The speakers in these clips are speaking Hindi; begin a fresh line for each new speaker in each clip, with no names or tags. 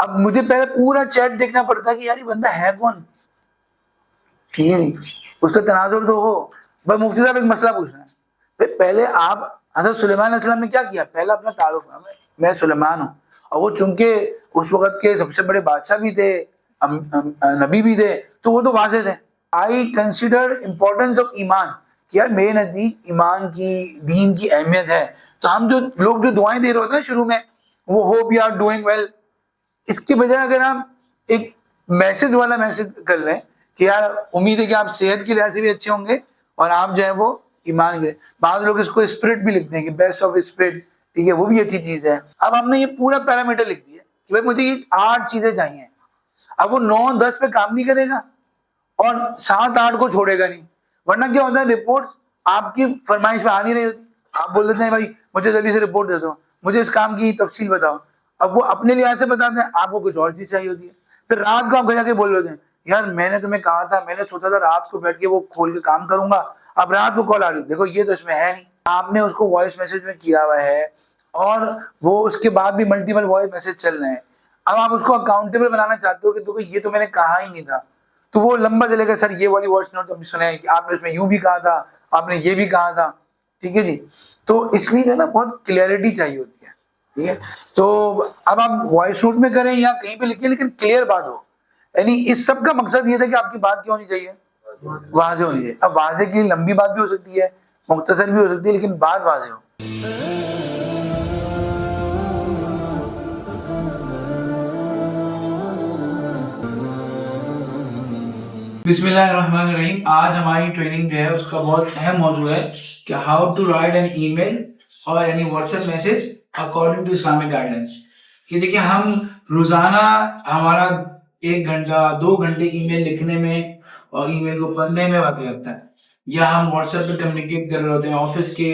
अब मुझे पहले पूरा चैट देखना पड़ता है कि यार ये बंदा है कौन, ठीक है नहीं, उसका तनाजुर तो हो। भाई मुफ्ती साहब एक मसला पूछना है, भाई पहले आप हज़रत सुलेमान अलैहिस्सलाम ने क्या किया, पहला अपना तारुफ, मैं सुलेमान हूँ, और वो चूंकि उस वक्त के सबसे बड़े बादशाह भी थे, नबी भी थे, तो वो तो वाजे थे। आई कंसिडर इम्पोर्टेंस ऑफ ईमान, कि यार मेरे नजदीक ईमान की, दीन की अहमियत है। तो हम जो लोग जो दुआएं दे रहे होते हैं शुरू में, वो hope you are doing well, इसके बजाय अगर हम एक मैसेज वाला मैसेज कर लें कि यार उम्मीद है कि आप सेहत के लिहाज से भी अच्छे होंगे और आप जो है वो ईमान के, बाद लोग इसको स्पिरिट भी लिखते हैं कि बेस्ट ऑफ स्पिरिट, ठीक है, वो भी अच्छी चीज है। अब हमने ये पूरा पैरामीटर लिख दिया कि भाई मुझे ये 8 चीजें चाहिए। अब वो 9-10 पे काम नहीं करेगा और 7-8 को छोड़ेगा नहीं, वरना क्या होता है, रिपोर्ट आपकी फरमाइश पे आ नहीं रही होती, आप बोल देते हैं भाई मुझे जल्दी से रिपोर्ट दे दो, मुझे इस काम की तफसील बताओ। अब वो अपने लिहाज से बताते हैं, आपको कुछ और चीज चाहिए होती है। फिर रात को आप घर जाके बोल रहे हैं यार मैंने तुम्हें कहा था, मैंने सोचा था रात को बैठ के वो खोल के काम करूंगा, अब रात को कॉल आ रही, देखो ये तो इसमें है नहीं, आपने उसको वॉइस मैसेज में किया हुआ है और वो उसके बाद भी मल्टीपल वॉइस मैसेज चल रहे हैं। अब आप उसको अकाउंटेबल बनाना चाहते हो कि देखो ये तो मैंने कहा ही नहीं था, तो वो लंबा चलेगा, सर ये वाली वॉइस नोट हमने सुना है कि आपने इसमें यूं भी कहा था, आपने ये भी कहा था, ठीक है जी। तो इसलिए जो ना बहुत क्लियरिटी चाहिए होती है, ठीक है। तो अब आप वॉइस नोट में करें या कहीं पे लिखें, लेकिन क्लियर बात हो, यानी इस सब का मकसद ये था कि आपकी बात क्या होनी चाहिए, वाज़ेह होनी चाहिए। अब वाज़ेह के लिए लंबी बात भी हो सकती है, मुख्तसर भी हो सकती है, लेकिन बात वाज़ेह हो। बिस्मिल्लाहिर्रहमानिर्रहीम। आज हमारी ट्रेनिंग जो है उसका बहुत अहम मौजू है कि how to write an email और यानी WhatsApp message according to Islamic guidelines. कि देखिए हम रोजाना हमारा 1 घंटा 2 घंटे ईमेल लिखने में और ईमेल को पढ़ने में वक्त लगता है, या हम व्हाट्सएप पे कम्युनिकेट कर रहे होते हैं, ऑफिस के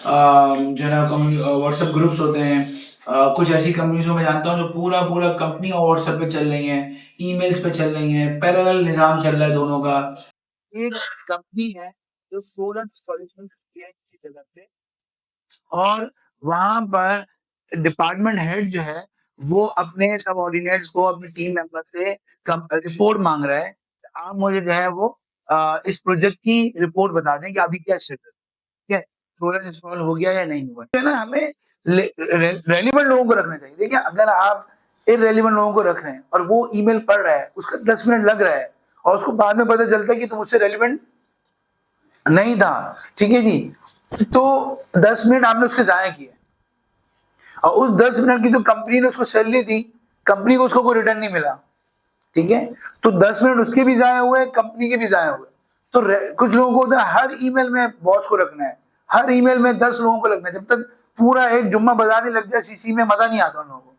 जो है ना व्हाट्सएप ग्रुप्स होते हैं, कुछ ऐसी कंपनीज में जानता हूँ जो पूरा पूरा कंपनी और व्हाट्सएप पे चल रही हैं, ईमेल्स पे चल रही हैं, पैरेलल निज़ाम चल रहा है दोनों का। एक कंपनी है जो सोलर सॉल्यूशन किसी जगह पे, और वहां पर डिपार्टमेंट हेड जो है वो अपने सबऑर्डिनेट्स को, अपनी टीम मेंबर से रिपोर्ट मांग रहा है, आप मुझे जो है वो इस प्रोजेक्ट की रिपोर्ट बता दें कि अभी क्या स्टेटस, ठीक है, सोलर इंस्टॉल हो गया या नहीं हुआ, तो है ना। हमें रेलिवेंट लोगों को रखना चाहिए। देखिए अगर आप इररेलेवेंट लोगों को रख रहे हैं और वो ईमेल पढ़ रहा है, उसका 10 मिनट लग रहा है और उसको बाद में पता चलता है कि तुम उससे रेलिवेंट नहीं था, ठीक है जी, तो 10 मिनट आपने उसके जाया किए, और उस 10 मिनट की जो कंपनी ने उसको सैलरी दी, कंपनी को उसको कोई रिटर्न नहीं मिला, ठीक है, तो 10 मिनट उसके भी जाया हुए, कंपनी के भी जाया हुए। तो कुछ लोगों को होता है हर ईमेल में बॉस को रखना है, हर ईमेल में 10 लोगों को रखना है, जब तक पूरा एक जुम्मा बजाने लग जाए सीसी में, मजा नहीं आता उन लोगों को।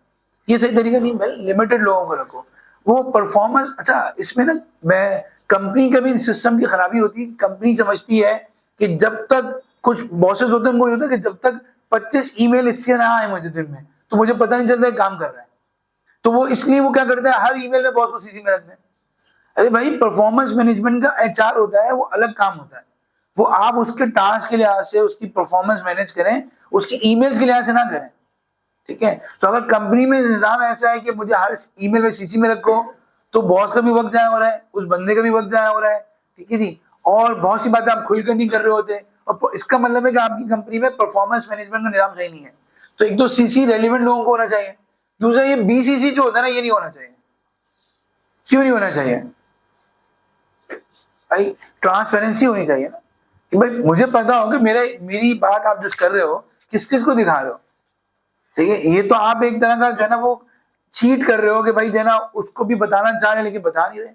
ये सही तरीका नहीं भाई, लिमिटेड लोगों को रखो, वो परफॉर्मेंस। अच्छा इसमें ना मैं कंपनी का भी सिस्टम की खराबी होती है, कंपनी समझती है कि जब तक, कुछ बॉसेस होते हैं उनको होता है कि जब तक 25 ईमेल इससे ना आए मुझे दिन में, तो मुझे पता नहीं चलता है काम कर रहा है, तो वो इसलिए वो क्या करते हैं, हर ईमेल में बॉस को सीसी में रखते हैं। अरे भाई परफॉर्मेंस मैनेजमेंट का एचआर होता है, वो अलग काम होता है, वो आप उसके टास्क के लिहाज से उसकी परफॉर्मेंस मैनेज करें, उसकी ईमेल्स के लिहाज से ना करें, ठीक है। तो अगर कंपनी में निजाम ऐसा है कि मुझे हर ईमेल में सीसी में रखो, तो बॉस का भी वक्त जाया हो रहा है, उस बंदे का भी वक्त जाया हो रहा है, ठीक है जी, और बहुत सी बातें आप खुलकर नहीं कर रहे होते, और इसका मतलब है कि आपकी कंपनी में परफॉर्मेंस मैनेजमेंट का निजाम सही नहीं है। तो एक तो सीसी रेलिवेंट लोगों को होना चाहिए, दूसरा ये बीसीसी जो होता है ना, ये नहीं होना चाहिए। क्यों नहीं होना चाहिए भाई, ट्रांसपेरेंसी होनी चाहिए ना, कि भाई मुझे पता हो कि मेरी बात आप जो कर रहे हो किस किस को दिखा रहे हो, ठीक है। ये तो आप एक तरह का जो है ना वो चीट कर रहे हो कि भाई देना उसको भी बताना चाह रहे हैं लेकिन बता नहीं रहे।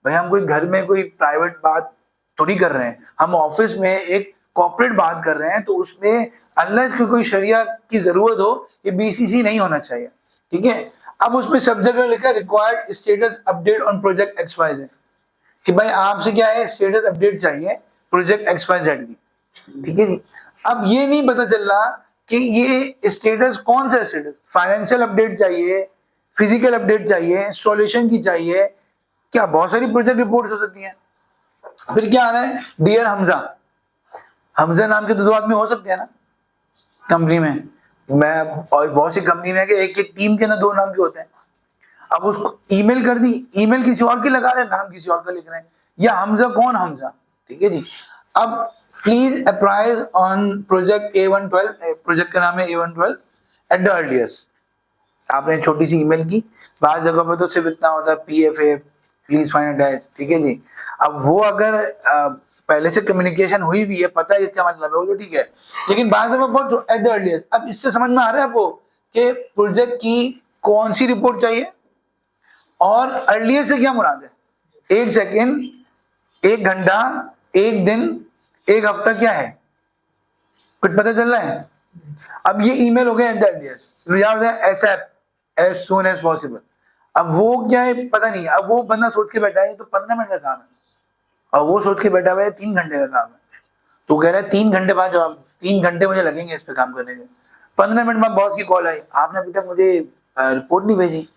भाई हम कोई घर में कोई प्राइवेट बात थोड़ी कर रहे हैं, हम ऑफिस में एक कॉर्पोरेट बात कर रहे हैं, तो उसमें अनलेस कि कोई शरिया की जरूरत हो, ये बीसीसी नहीं होना चाहिए, ठीक है। अब उसमें सब जगह लिखा required status update on project XYZ, कि भाई आपसे क्या है, स्टेटस अपडेट चाहिए प्रोजेक्ट XYZ की, ठीक है जी। अब ये नहीं पता चल रहा कि ये स्टेटस कौन सा स्टेटस, फाइनेंशियल अपडेट चाहिए, फिजिकल अपडेट चाहिए, सॉल्यूशन की चाहिए, क्या बहुत सारी प्रोजेक्ट रिपोर्ट्स हो सकती हैं। फिर क्या आ रहा है, डियर हमजा, हमजा नाम के तो 2 आदमी हो सकते हैं ना कंपनी में, मैं और बहुत सी कंपनी में एक एक टीम के ना 2 नाम के होते हैं। अब उसको ईमेल कर दी, ईमेल किसी और की लगा रहे हैं, नाम किसी और का लिख रहे हैं, या हमजा कौन हमजा, ठीक है जी। अब please apprise on project A112, project का नाम है A112 एट द अर्लिएस्ट। आपने छोटी सी ईमेल की, बाहर जगह पे तो सिर्फ इतना होता है PFA प्लीज फाइंड अटैच, ठीक है जी। अब वो अगर पहले से कम्युनिकेशन हुई भी है, पता है इसका मतलब है, वो तो ठीक है, लेकिन बाद में बहुत एट द अर्लिएस्ट। अब इससे समझ में आ रहा है आपको कि प्रोजेक्ट की कौन सी रिपोर्ट चाहिए और अर्लिएस्ट से क्या मुराद है? 1 सेकेंड, 1 घंटा, 1 दिन, 1 हफ्ता, क्या है, कुछ पता चल रहा है? अब ये ईमेल हो गया at the earliest, ASAP, as soon as possible. अब वो क्या है पता नहीं, अब वो बंदा सोच के बैठा है तो 15 मिनट का काम है, और वो सोच के बैठा हुआ है 3 घंटे का काम है, तो कह रहा है 3 घंटे बाद जवाब, 3 घंटे मुझे लगेंगे इस पे काम करने के। 15 मिनट बाद बॉस की कॉल आई, आपने अभी तक मुझे रिपोर्ट नहीं भेजी।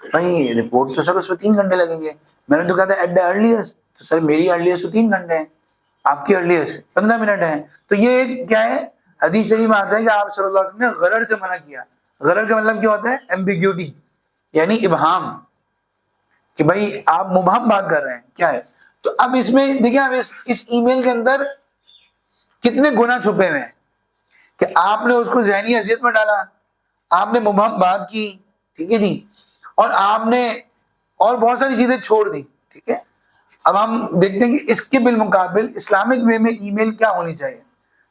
भाई रिपोर्ट तो सर उसमें 3 घंटे लगेंगे, मैंने तो कहा था एट द अर्लिएस्ट, तो सर मेरी अर्लिएस्ट तो 3 घंटे हैं, आपकी अर्लिएस्ट 15 मिनट है। तो ये क्या है, हदीस शरीफ में आता है कि आप सल्लल्लाहु अलैहि वसल्लम ने गरर से मना किया। गरर का मतलब क्या होता है? एम्बिग्यूटी, यानी इबहाम, कि भाई आप मुबहम बात कर रहे हैं, क्या है। तो अब इसमें देखिए, आप इस ईमेल के अंदर कितने गुना छुपे हुए हैं कि आपने उसको ज़हनी अजियत में डाला, आपने मुबहम बात की, ठीक है जी, और आपने और बहुत सारी चीजें छोड़ दी, ठीक है। अब हम देखते हैं कि इसके बिलमुकाबिल इस्लामिक वे में ईमेल क्या होनी चाहिए।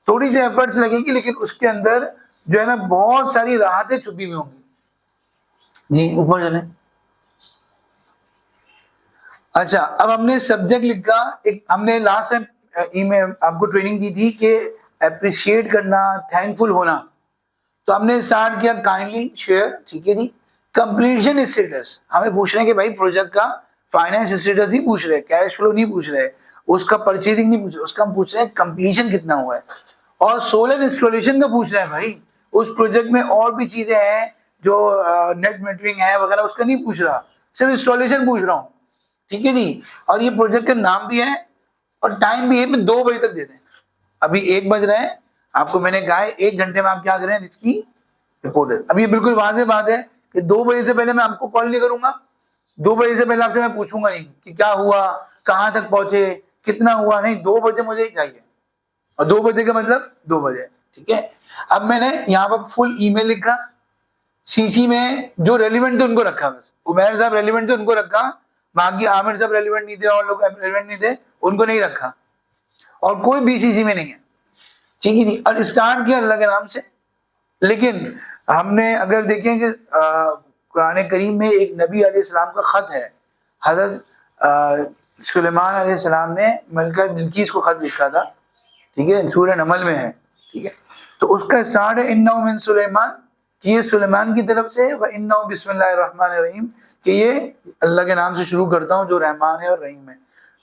थोड़ी सी एफर्ट्स लगेगी, लेकिन उसके अंदर जो है ना बहुत सारी राहतें छुपी हुई होंगी। जी ऊपर चले। अच्छा, अब हमने सब्जेक्ट लिखा, एक हमने लास्ट टाइम ईमेल आपको ट्रेनिंग दी थी कि अप्रिशिएट करना, थैंकफुल होना। तो हमने स्टार्ट किया काइंडली शेयर, ठीक है जी। कंप्लीशन स्टेटस हमें पूछ रहे हैं कि भाई प्रोजेक्ट का फाइनेंस स्टेटस नहीं पूछ रहे, कैश फ्लो नहीं पूछ रहे, उसका परचेजिंग नहीं पूछ रहे, उसका हम पूछ रहे हैं कंप्लीशन कितना हुआ है। और सोलर इंस्टॉलेशन का पूछ रहे हैं भाई, उस प्रोजेक्ट में और भी चीजें हैं जो नेट मीटरिंग है वगैरह, उसका नहीं पूछ रहा, सिर्फ इंस्टॉलेशन पूछ रहा हूँ, ठीक है जी। और ये प्रोजेक्ट का नाम भी है और टाइम भी है, मैं 2 बजे तक दे दें। अभी 1 बज रहे हैं, आपको मैंने कहा है 1 घंटे में आप क्या करें, इसकी रिपोर्ट है। अब ये बिल्कुल वाज़ेह बात है कि 2 बजे से पहले मैं आपको कॉल नहीं करूंगा, 2 बजे से पहले आपसे मैं पूछूंगा नहीं कि क्या हुआ, कहाँ तक पहुंचे, कितना हुआ, नहीं, 2 बजे मुझे ही चाहिए। और 2 बजे का मतलब 2 बजे, ठीक है। अब मैंने यहाँ पर फुल ईमेल लिखा, सीसी में जो रेलिवेंट थे उनको रखा, बस उमैर साहब रेलिवेंट थे उनको रखा, बाकी आमिर साहब रेलिवेंट नहीं थे और लोग रेलिवेंट नहीं थे उनको नहीं रखा, और कोई BCC में नहीं है, ठीक है नहीं। और स्टार्ट किया अल्लाह के नाम से। लेकिन हमने अगर देखें कि कुरान करीम में एक नबी अलैहिस्सलाम का खत है, हजरत सुलेमान अलैहिस्सलाम ने मलका बिल्कीस को खत लिखा था, ठीक है, सूरह नमल में है, ठीक है। तो उसका स्टार्ट है इन्नहु मिन सुलेमान, कि ये सुलेमान की तरफ से, व इन्नहु बिस्मिल्लाहिर रहमानिर रहीम, कि ये अल्लाह के नाम से शुरू करता हूँ जो रहमान है और रहीम है।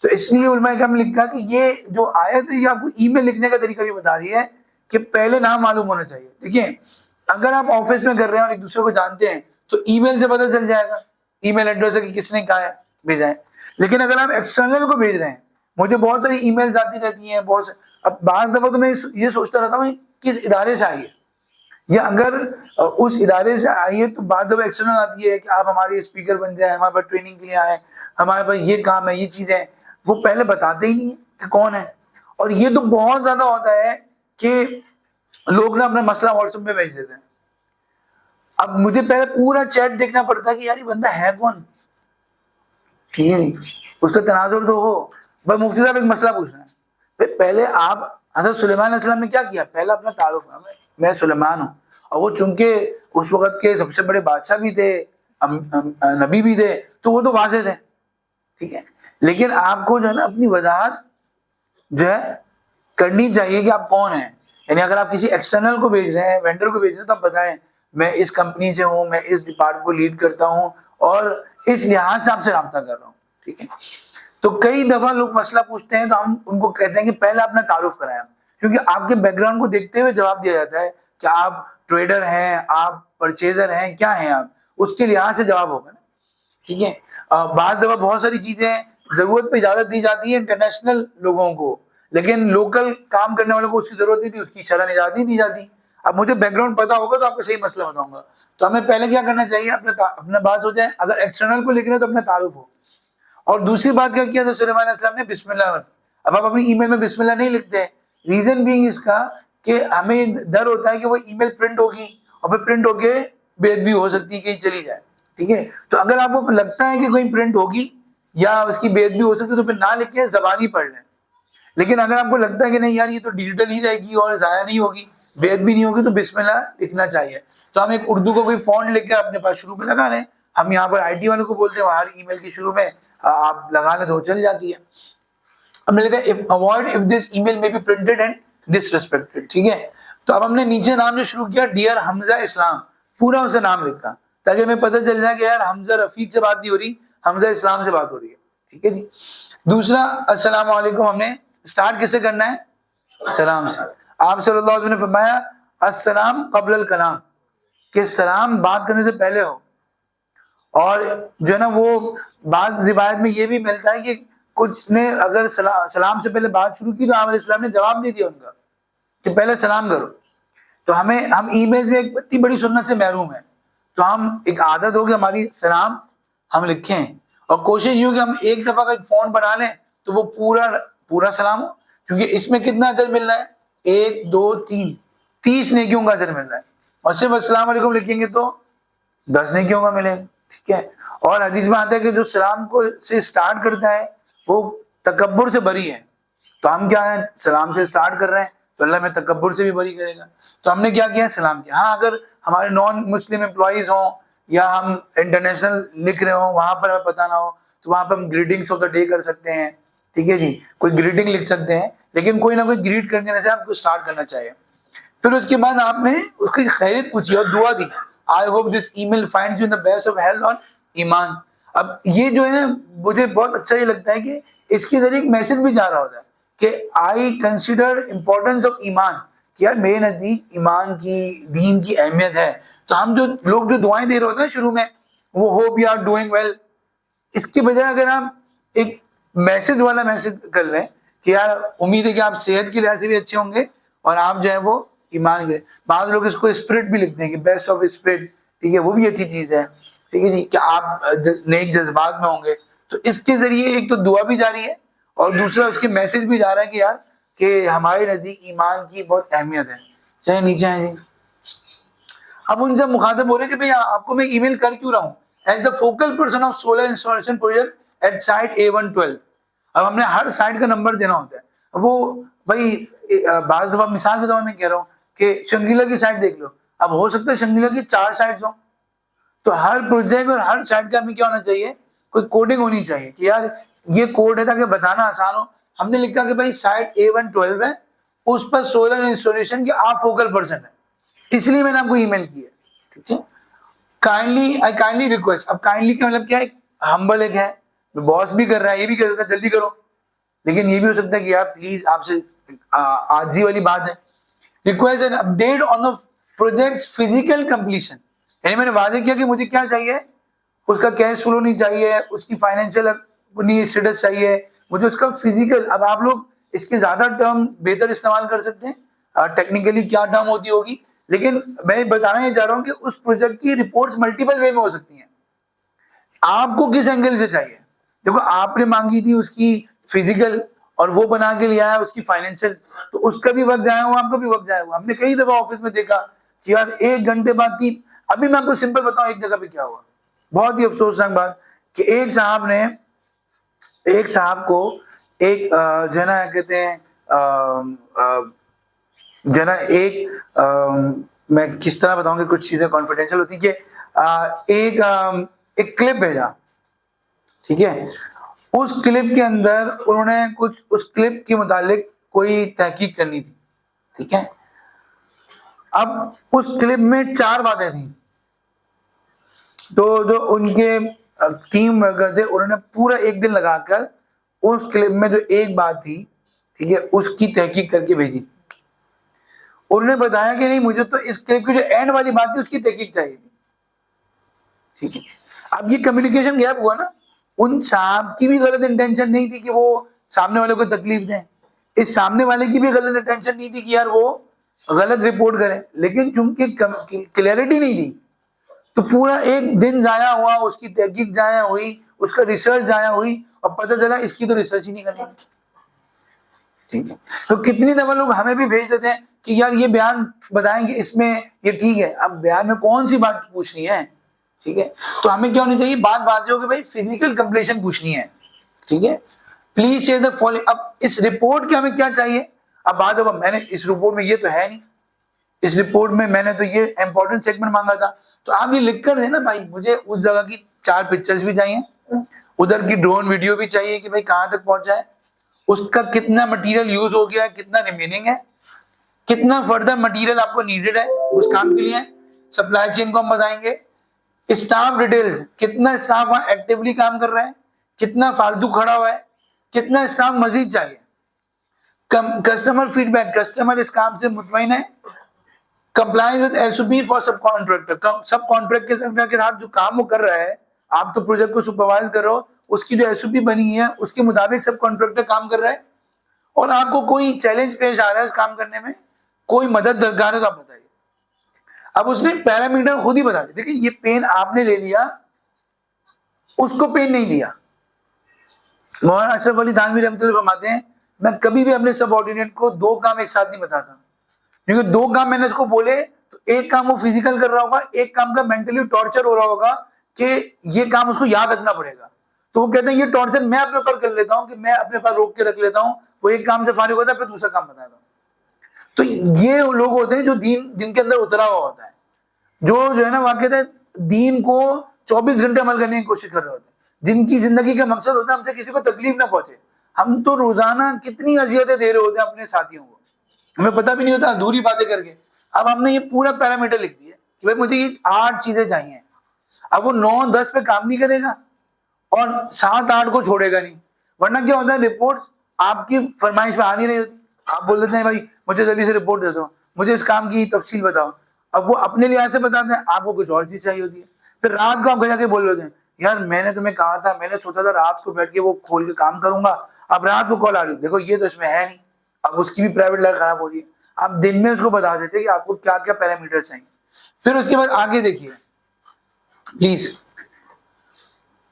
तो इसलिए उलमा किराम ने लिखा कि ये जो आयत है ये आपको ईमेल लिखने का तरीका भी बता रही है कि पहले नाम मालूम होना चाहिए। देखिए, अगर आप ऑफिस में कर रहे हैं और एक दूसरे को जानते हैं तो ईमेल से पता चल जाएगा, ईमेल एड्रेस है कि किसने कहा है भेजा है। लेकिन अगर आप एक्सटर्नल को भेज रहे हैं, मुझे बहुत सारी ईमेल्स आती रहती हैं, अब बाज़ दफा तो मैं ये सोचता रहता हूँ किस इदारे से आई है, या अगर उस इदारे से आई है तो बाद दफा एक्सटर्नल आती है कि आप हमारे स्पीकर बन जाए, हमारे पास ट्रेनिंग के लिए आए, हमारे पास ये काम है, ये चीज़ें हैं, वो पहले बताते ही नहीं है कि कौन है। और ये तो बहुत ज्यादा होता है कि लोग ना अपना मसला व्हाट्सएप पे भेज देते हैं। अब मुझे पहले पूरा चैट देखना पड़ता है कि यार ये बंदा है कौन, ठीक है, उसका तनाजुर तो हो, भाई मुफ्ती साहब एक मसला पूछना है। पहले आप हज़रत सुलेमान अलैहिस्सलाम ने क्या किया, पहले अपना तारुफ, मैं सुलेमान हूँ, और वो चूंकि उस वक्त के सबसे बड़े बादशाह भी थे, नबी भी थे, तो वो तो वाज़ेह थे, ठीक है। लेकिन आपको जो है ना अपनी वजाहत जो है करनी चाहिए कि आप कौन हैं। यानी अगर आप किसी एक्सटर्नल को भेज रहे हैं, वेंडर को भेज रहे हैं, तो आप बताएं मैं इस कंपनी से हूँ, मैं इस डिपार्टमेंट को लीड करता हूँ और इस लिहाज से आपसे रब्ता कर रहा हूँ, ठीक है। तो कई दफा लोग मसला पूछते हैं तो हम उनको कहते हैं कि पहले अपना तारुफ कराएं, क्योंकि आपके बैकग्राउंड को देखते हुए जवाब दिया जाता है कि आप ट्रेडर हैं, आप परचेजर हैं, क्या हैं आप, उसके लिहाज से जवाब होगा ना, ठीक है। बाद दफा बहुत सारी चीजें जरूरत पे इजाजत दी जाती है इंटरनेशनल लोगों को, लेकिन लोकल काम करने वालों को उसकी जरूरत नहीं थी, उसकी शरह इजाजत नहीं दी जाती। अब मुझे बैकग्राउंड पता होगा तो आपको सही मसला बताऊंगा। तो हमें पहले क्या करना चाहिए, अपना बात हो जाए, अगर एक्सटर्नल को लिख रहे हैं तो अपना तारुफ हो। और दूसरी बात क्या किया तो सुलेमान अलैहिस्सलाम ने बिस्मिल्लाह। अब आप अपनी ईमेल में बिस्मिल्लाह नहीं लिखते हैं, रीजन बीइंग इसका कि हमें डर होता है कि वो ईमेल प्रिंट होगी और फिर प्रिंट होके बेदबी हो सकती है, कहीं चली जाए, ठीक है। तो अगर आपको लगता है कि कोई प्रिंट होगी या उसकी बेदबी हो सकती है तो फिर ना लिखे, जबानी पढ़ लें। लेकिन अगर आपको लगता है कि नहीं यार ये तो डिजिटल ही रहेगी और जाया नहीं होगी, बेदबी नहीं होगी, तो बिस्मिल्लाह लिखना चाहिए। तो हम एक उर्दू का कोई फॉन्ट लेकर अपने पास शुरू में लगा लें। हम यहाँ पर आईटी वालों को बोलते हैं हर ईमेल के शुरू में आप लगा लें तो चल जाती है। हमने लिखा if avoid if this email में बी प्रिंटेड एंड डिसरेस्पेक्टेड, ठीक है। तो अब हमने नीचे नाम जो शुरू किया डियर हमजा इस्लाम, पूरा उसका नाम लिखा ताकि हमें पता चल जाए कि यार हमजा रफीक से बात नहीं हो रही, हमजा इस्लाम से बात हो रही है, ठीक है जी। दूसरा अस्सलाम वालेकुम हमने स्टार्ट किससे करना है, सलाम से। आप सल्लल्लाहु अलैहि वसल्लम ने फरमाया अस्सलाम क़ब्ल कलाम, कि सलाम बात करने से पहले हो। और जो है ना वो बाद रिवायत में ये भी मिलता है कि कुछ ने अगर सलाम से पहले बात शुरू की तो आप अलैहिस्सलाम ने जवाब नहीं दिया उनका कि पहले सलाम करो। तो हम ईमेल में एक इतनी बड़ी सुन्नत से महरूम है, तो हम एक आदत होगी हमारी सलाम हम लिखें, और कोशिश यूं कि हम एक दफा का एक फोन बना लें तो वो पूरा पूरा सलाम हो, क्योंकि इसमें कितना अजर मिल रहा है, 1 2 3 30 नेकियों का अजर मिल रहा है। और सिर्फ अस्सलाम वालेकुम लिखेंगे तो 10 नेकियों का मिलेगा, ठीक है। और हदीस में आता है कि जो सलाम को से स्टार्ट करता है वो तकब्बुर से बरी है। तो हम क्या है सलाम से स्टार्ट कर रहे हैं तो अल्लाह में तकब्बुर से भी बरी करेगा। तो हमने क्या किया, सलाम किया। हाँ, अगर हमारे नॉन मुस्लिम एम्प्लॉइज हों या हम इंटरनेशनल लिख रहे हो, वहां पर हमें पता ना हो, तो वहां पर हम ग्रीटिंग्स ऑफ द डे कर सकते हैं, ठीक है जी, कोई ग्रीटिंग लिख सकते हैं, लेकिन कोई ना कोई ग्रीट करने से आपको स्टार्ट करना चाहिए। फिर उसके बाद आपने उसकी खैरियत पूछी और दुआ दी, I hope this email finds you in the best of health और ईमान। अब ये जो है मुझे बहुत अच्छा ये लगता है कि इसके जरिए एक मैसेज भी जा रहा होता है कि आई कंसिडर इंपॉर्टेंस ऑफ ईमान, कि यार मेरे नजदीक ईमान की, दीन की अहमियत है। तो हम जो लोग जो दुआएं दे रहे होते हैं शुरू में, वो hope you are doing well, इसके बजाय अगर आप एक मैसेज वाला मैसेज कर रहे हैं कि यार उम्मीद है कि आप सेहत के लिहाज से भी अच्छे होंगे और आप जो है वो ईमान के, बाद लोग इसको स्पिरिट भी लिखते हैं कि बेस्ट ऑफ स्पिरिट, ठीक है, वो भी अच्छी चीज है, ठीक है जी, कि आप नेक जज्बात में होंगे। तो इसके जरिए एक तो दुआ भी जा रही है और दूसरा उसके मैसेज भी जा रहा है कि यार कि हमारे नजदीक ईमान की बहुत अहमियत है। चलिए नीचे आए जी। अब उनसे मुखातिब हो रहे कि भाई आपको मैं ईमेल कर क्यों रहा हूँ, as the focal person of solar installation project at site A112। अब हमने हर साइट का नंबर देना होता है। वो भाई बात दफा मिसाल के तौर में कह रहा हूँ कि शंगीला की साइट देख लो, अब हो सकता है शंगीला की 4 साइट्स हो, तो हर प्रोजेक्ट और हर साइट का हमें क्या होना चाहिए, कोई कोडिंग होनी चाहिए कि यार ये कोड है ताकि बताना आसान हो। हमने लिखा कि भाई साइट A112 है, उस पर सोलर इंस्टॉलेशन के आप फोकल पर्सन है, इसलिए मैंने आपको ईमेल की है, ठीक है। काइंडली आई काइंडली रिक्वेस्ट, अब काइंडली का मतलब क्या है, हम्बल एक है, बॉस भी कर रहा है, ये भी कर सकता है जल्दी करो, लेकिन ये भी हो सकता है कि यार प्लीज आपसे आजी वाली बात है, request an update on the project physical completion, यानी मैंने वादे किया कि मुझे क्या चाहिए, उसका कैश फ्लो नहीं चाहिए, उसकी फाइनेंशियल स्टेटस चाहिए, मुझे उसका फिजिकल। अब आप लोग इसके ज्यादा टर्म बेहतर इस्तेमाल कर सकते हैं, टेक्निकली क्या टर्म होती होगी, लेकिन मैं बताना ये चाह रहा हूँ कि उस प्रोजेक्ट की रिपोर्ट्स मल्टीपल वे में हो सकती हैं, आपको किस एंगल से चाहिए। देखो आपने मांगी थी उसकी फिजिकल और वो बना के लिया है उसकी फाइनेंशियल, तो उसका भी वक्त जाया हुआ, आपका भी वक्त जाया हुआ। हमने कई दफा ऑफिस में देखा कि यार 1 घंटे बाद 3, अभी मैं आपको सिंपल बताऊं एक जगह पे क्या हुआ, बहुत ही अफसोसनाक बात, कि एक साहब को एक जो है ना कहते हैं जो है ना मैं किस तरह बताऊंगी, कुछ चीजें कॉन्फिडेंशियल होती कि एक क्लिप भेजा, ठीक है, उस क्लिप के अंदर उन्होंने कुछ उस क्लिप के मुतालिक कोई तहकीक करनी थी, ठीक है। अब उस क्लिप में 4 बातें थी, तो जो उनके टीम वर्कर थे उन्होंने पूरा 1 दिन लगाकर उस क्लिप में जो एक बात थी, ठीक है, उसकी तहकीक करके भेजी। उन्होंने बताया कि नहीं मुझे तो इस क्लिप की जो एंड वाली बात थी उसकी तहकीक चाहिए थी, ठीक है। अब ये कम्युनिकेशन गैप हुआ ना, उन साहब की भी गलत इंटेंशन नहीं थी कि वो सामने वाले को तकलीफ दें, इस सामने वाले की भी गलत इंटेंशन नहीं थी कि यार वो गलत रिपोर्ट करें, लेकिन चूंकि क्लैरिटी नहीं दी तो पूरा एक दिन जाया हुआ, उसकी तहकीक जाया हुई, उसका रिसर्च जाया हुई, और पता चला इसकी तो रिसर्च ही नहीं करनी। ठीक है, तो कितनी दफा लोग हमें भी भेज देते हैं कि यार ये बयान बताएंगे, इसमें ये ठीक है। अब बयान में कौन सी बात पूछनी है? ठीक है, तो हमें क्या होनी चाहिए, बात बात हो कि भाई फिजिकल कंप्लीशन पूछनी है। ठीक है, प्लीज शेयर द फॉलोइंग। अब इस रिपोर्ट के हमें क्या चाहिए? अब बात, अब मैंने इस रिपोर्ट में ये तो है नहीं, इस रिपोर्ट में मैंने तो ये इंपॉर्टेंट सेगमेंट मांगा था, तो आप ये लिख कर देना भाई, मुझे उस जगह की 4 पिक्चर्स भी चाहिए, उधर की ड्रोन वीडियो भी चाहिए कि भाई कहां तक पहुंचा है, उसका कितना मटेरियल यूज हो गया है, कितना रिमेनिंग है, कितना फर्दर मटेरियल आपको नीडेड है उस काम के लिए, सप्लाई चेन को हम बताएंगे, स्टाफ डिटेल्स, कितना स्टाफ वहां एक्टिवली काम कर रहा है, कितना फालतू खड़ा हुआ है, कितना स्टाफ मजीद चाहिए, कस्टमर फीडबैक, कस्टमर इस काम से मुतमईन है, कंप्लायंस विद एसओपी फॉर सब कॉन्ट्रैक्टर, सब कॉन्ट्रैक्टर के साथ जो काम वो कर रहा है, आप तो प्रोजेक्ट को सुपरवाइज कर रहे हो, उसकी जो एसओपी बनी है उसके मुताबिक सब कॉन्ट्रैक्टर काम कर रहा है, और आपको कोई चैलेंज पेश आ रहा है उस काम करने में, कोई मदद दरकार है तो आप बताइए। अब उसने पैरामीटर खुद ही बता दिया, देखिए ये पेन आपने ले लिया, उसको पेन नहीं लिया। मौलाना अशरफ अली थानवी रहमतुल्लाह फरमाते हैं, मैं कभी भी अपने सबऑर्डिनेट को 2 काम एक साथ नहीं बताता, क्योंकि 2 काम मैंने उसको बोले तो एक काम वो फिजिकल कर रहा होगा, एक काम का मेंटली टॉर्चर हो रहा होगा कि ये काम उसको याद रखना पड़ेगा। तो वो कहते हैं ये टॉर्चर मैं अपने ऊपर कर लेता हूं कि मैं अपने पास रोक के रख लेता हूं, वो एक काम से फारिग होता है फिर दूसरा काम बताता हूं। तो ये लोग होते हैं जो दीन जिनके अंदर उतरा हुआ होता है, जो है ना वाकई दीन को 24 घंटे अमल करने की कोशिश कर रहे होते हैं, जिनकी जिंदगी का मकसद होता है हमसे किसी को तकलीफ ना पहुंचे। हम तो रोजाना कितनी अजियतें दे रहे होते हैं अपने साथियों को, हमें पता भी नहीं होता, अधूरी बातें करके। अब हमने ये पूरा पैरामीटर लिख दिया कि भाई मुझे ये 8 चीजें चाहिए, अब वो 9-10 पे काम नहीं करेगा और 7-8 को छोड़ेगा नहीं, वरना क्या होता है, रिपोर्ट आपकी फरमाइश पे आ नहीं रही होती, आप बोल देते हैं भाई मुझे जल्दी से रिपोर्ट दे दो, मुझे इस काम की तफसील बताओ। अब वो अपने लिहाज से बताते हैं, आपको कुछ और चीज चाहिए होती है, फिर रात को आप जाके बोल देते हैं यार मैंने तुम्हें कहा था, मैंने सोचा था रात को बैठ के वो खोल के काम करूंगा, अब रात को कॉल आ रही, देखो ये तो इसमें है नहीं, अब उसकी भी प्राइवेट लाइफ खराब हो रही है। आप दिन में उसको बता देते कि आपको क्या क्या पैरामीटर चाहिए। फिर उसके बाद आगे देखिए प्लीज,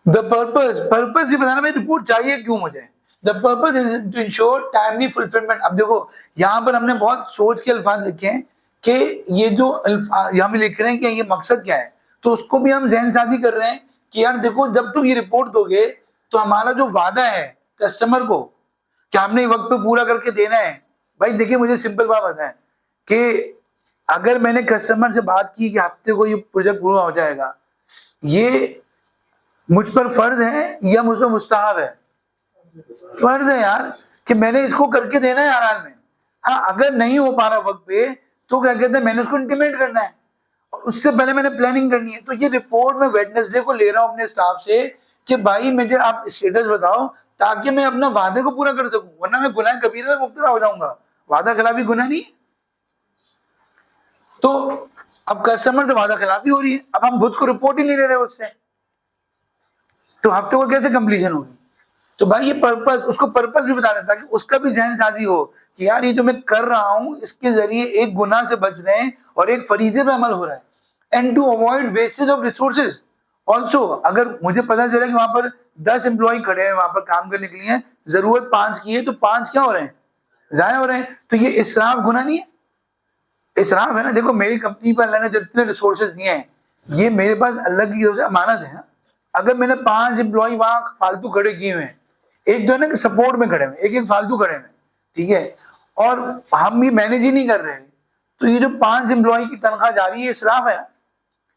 द पर्पस भी बताना, भाई रिपोर्ट चाहिए क्यों मुझे। The purpose is to ensure timely fulfilment. अब देखो यहाँ पर हमने बहुत सोच के अल्फाज लिखे हैं कि ये जो यहाँ पे लिख रहे हैं कि ये मकसद क्या है, तो उसको भी हम जहन साजी कर रहे हैं कि यार देखो जब तुम ये रिपोर्ट दोगे तो हमारा जो वादा है कस्टमर को कि हमने वक्त पे पूरा करके देना है। भाई देखिए मुझे सिंपल बात बताएं कि अगर मैंने कस्टमर से बात की कि हफ्ते को ये प्रोजेक्ट पूरा हो जाएगा, ये मुझ पर फर्ज है या मुझ पर मुस्तहब है? फर्ज है यार कि मैंने इसको करके देना है हर हाल में। हाँ अगर नहीं हो पा रहा वक्त पे तो क्या कहते हैं मैंने उसको इंटीमेट करना है और उससे पहले मैंने प्लानिंग करनी है। तो ये रिपोर्ट मैं वेडनेसडे को ले रहा हूँ अपने स्टाफ से कि भाई मुझे आप स्टेटस बताओ ताकि मैं अपना वादे को पूरा कर सकूं, वरना मैं गुनाह कबीरा में मुब्तला हो जाऊंगा। वादा खिलाफी गुनाह नहीं। तो अब कस्टमर से वादा खिलाफी हो रही है, अब हम खुद को रिपोर्ट ही नहीं ले रहे उससे, तो हफ्ते को कैसे कंप्लीशन होगी? तो भाई ये पर्पस, उसको पर्पस भी बता रहे ताकि उसका भी जहन साजी हो कि यार ये जो मैं कर रहा हूं इसके जरिए एक गुनाह से बच रहे हैं और एक फरीजे पे अमल हो रहा है। And to avoid wastage of resources also, अगर मुझे पता चला कि वहां पर 10 एम्प्लॉय खड़े हैं वहां पर काम करने के लिए, जरूरत 5 की है, तो 5 क्या हो रहे हैं? जाया हो रहे हैं। तो ये इसराफ गुनाह नहीं है? इसराफ है ना। देखो मेरी कंपनी पर अल्लाह ने जितने रिसोर्सेज दिए हैं ये मेरे पास अल्लाह की तरफ से अमानत है। अगर मैंने 5 एम्प्लॉय वहां फालतू खड़े किए हुए हैं, एक जो है ना सपोर्ट में खड़े हुए, एक फालतू खड़े हुए, ठीक है, और हम भी मैनेज ही नहीं कर रहे हैं, तो ये जो 5 एम्प्लॉय की तनख्वाह जा रही है इसराफ है।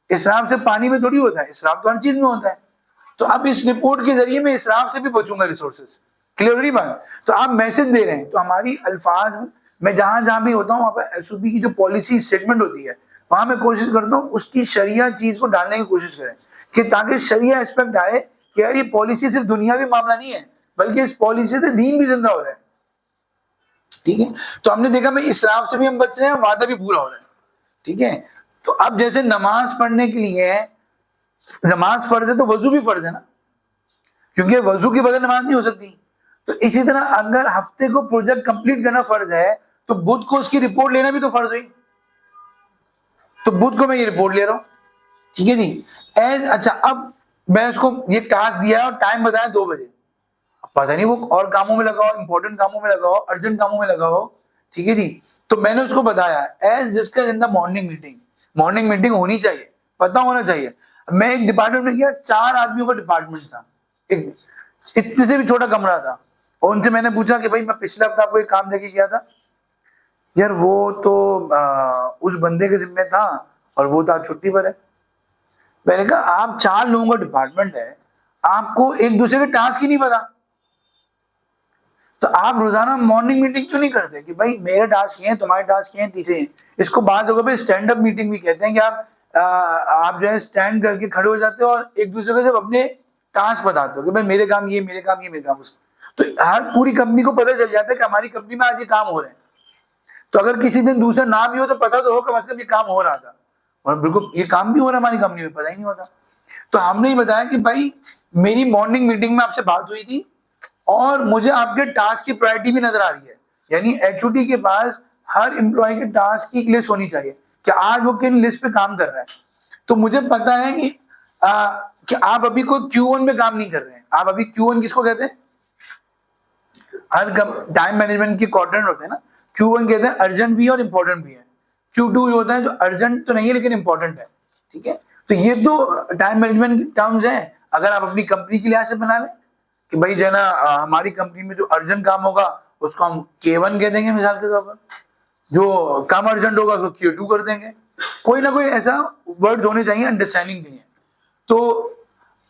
इसराफ से पानी में थोड़ी होता है, इसराफ तो हर चीज में होता है। तो अब इस रिपोर्ट के जरिए मैं इसराफ से भी बचूंगा रिसोर्सेज। क्लियर नहीं बात? तो आप मैसेज दे रहे हैं, तो हमारी अल्फाज मैं जहां जहां भी होता हूँ वहां पर एसओपी की जो पॉलिसी स्टेटमेंट होती है वहां मैं कोशिश करता हूँ उसकी शरिया चीज को डालने की कोशिश करें कि ताकि शरिया एस्पेक्ट आए कि यार ये पॉलिसी सिर्फ दुनियावी मामला नहीं है बल्कि इस पॉलिसी से दीन भी जिंदा हो रहा है। ठीक है, तो हमने देखा मैं इसराफ से भी हम बच रहे हैं, वादा भी पूरा हो रहा है। ठीक है, तो अब जैसे नमाज पढ़ने के लिए नमाज फर्ज है तो वजू भी फर्ज है ना, क्योंकि वजू के बगैर नमाज नहीं हो सकती। तो इसी तरह अगर हफ्ते को प्रोजेक्ट कंप्लीट करना फर्ज है
तो बुध को उसकी रिपोर्ट लेना भी तो फर्ज हुई, तो बुध को मैं ये रिपोर्ट ले रहा हूं, ठीक है जी। अच्छा, अब मैं उसको ये टास्क दिया है और टाइम बताया 2 बजे, पता नहीं वो और कामों में लगा हो, इंपॉर्टेंट कामों में लगा हो, अर्जेंट कामों में लगा हो, ठीक है जी। तो मैंने उसको बताया as discuss in the morning meeting होनी चाहिए, पता होना चाहिए। मैं एक डिपार्टमेंट में गया, 4 आदमियों का डिपार्टमेंट था, एक इतने से भी छोटा कमरा था, और उनसे मैंने पूछा कि भाई मैं पिछले हफ्ते आपको एक काम देके गया था, यार वो तो उस बंदे के जिम्मे था और वो तो आज छुट्टी पर है। मैंने कहा आप 4 लोगों का डिपार्टमेंट है, आपको एक दूसरे के टास्क ही नहीं पता, तो आप रोजाना मॉर्निंग मीटिंग क्यों नहीं करते कि भाई मेरे टास्क ये हैं, तुम्हारे टास्क ये हैं, तीसरे हैं। इसको बात होगा भाई स्टैंड अप मीटिंग भी कहते हैं कि आप जो है स्टैंड करके खड़े हो जाते हो और एक दूसरे को सिर्फ अपने टास्क बताते हो कि भाई मेरे काम ये, मेरे काम ये, मेरे काम उसको, तो हर पूरी कंपनी को पता चल जाता है कि हमारी कंपनी में आज ये काम हो रहे हैं। तो अगर किसी दिन दूसरा ना भी हो तो पता तो हो कम से कम ये काम हो रहा था, और बिल्कुल ये काम भी हो रहा है हमारी कंपनी में, पता ही नहीं होता। तो हमने ही बताया कि भाई मेरी मॉर्निंग मीटिंग में आपसे बात हुई थी और मुझे आपके टास्क की प्रायोरिटी भी नजर आ रही है, यानी एचओडी के पास हर एम्प्लॉय के टास्क की एक लिस्ट होनी चाहिए कि आज वो किन लिस्ट पे काम कर रहा है। तो मुझे पता है कि आप अभी कोई Q1 में काम नहीं कर रहे हैं। आप अभी Q1 किसको कहते हैं, हर टाइम मैनेजमेंट के क्वाड्रेंट होते हैं ना, Q1 कहते हैं अर्जेंट भी और इंपॉर्टेंट भी है, Q2 होता है जो अर्जेंट तो नहीं है लेकिन इंपॉर्टेंट है, ठीक है। तो ये तो टाइम मैनेजमेंट के टर्म्स हैं। अगर आप अपनी कंपनी के लिहाज से बना लें कि भाई जो है ना हमारी कंपनी में जो अर्जेंट काम होगा उसको हम K1 कह देंगे मिसाल के तौर पर, जो कम अर्जेंट होगा उसको Q2 कर देंगे, कोई ना कोई ऐसा वर्ड होने चाहिए अंडरस्टैंडिंग के लिए। तो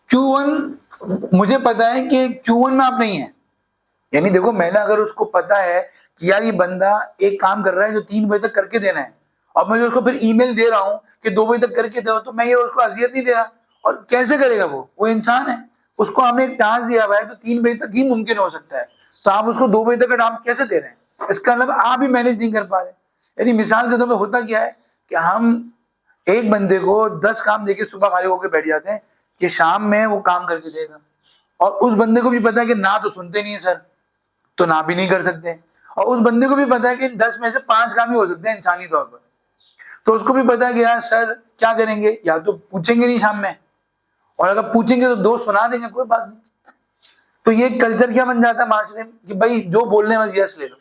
Q1 मुझे पता है कि Q1 में आप नहीं है, यानी देखो मैंने अगर उसको पता है कि यार ये बंदा एक काम कर रहा है जो 3 बजे तक करके देना है, और मैं उसको फिर ईमेल दे रहा हूँ कि 2 बजे तक करके दो, तो मैं ये उसको अजियत नहीं दे रहा, और कैसे करेगा वो इंसान है, उसको हमने एक टास्क दिया हुआ है तो 3 बजे तक ही मुमकिन हो सकता है, तो आप उसको 2 बजे तक का टास्क कैसे दे रहे हैं, इसका मतलब आप भी मैनेज नहीं कर पा रहे। यानी मिसाल के तौर पर होता क्या है कि हम एक बंदे को 10 काम देके सुबह खाली होकर बैठ जाते हैं कि शाम में वो काम करके देगा, और उस बंदे को भी पता है कि ना तो सुनते नहीं है सर, तो ना भी नहीं कर सकते, और उस बंदे को भी पता है कि 10 में से 5 काम ही हो सकते हैं इंसानी तौर पर, तो उसको भी पता है कि यार सर क्या करेंगे, या तो पूछेंगे नहीं शाम में, और अगर पूछेंगे तो 2 सुना देंगे, कोई बात नहीं। तो ये कल्चर क्या बन जाता है माशरे में कि भाई जो बोलने में यस ले लो।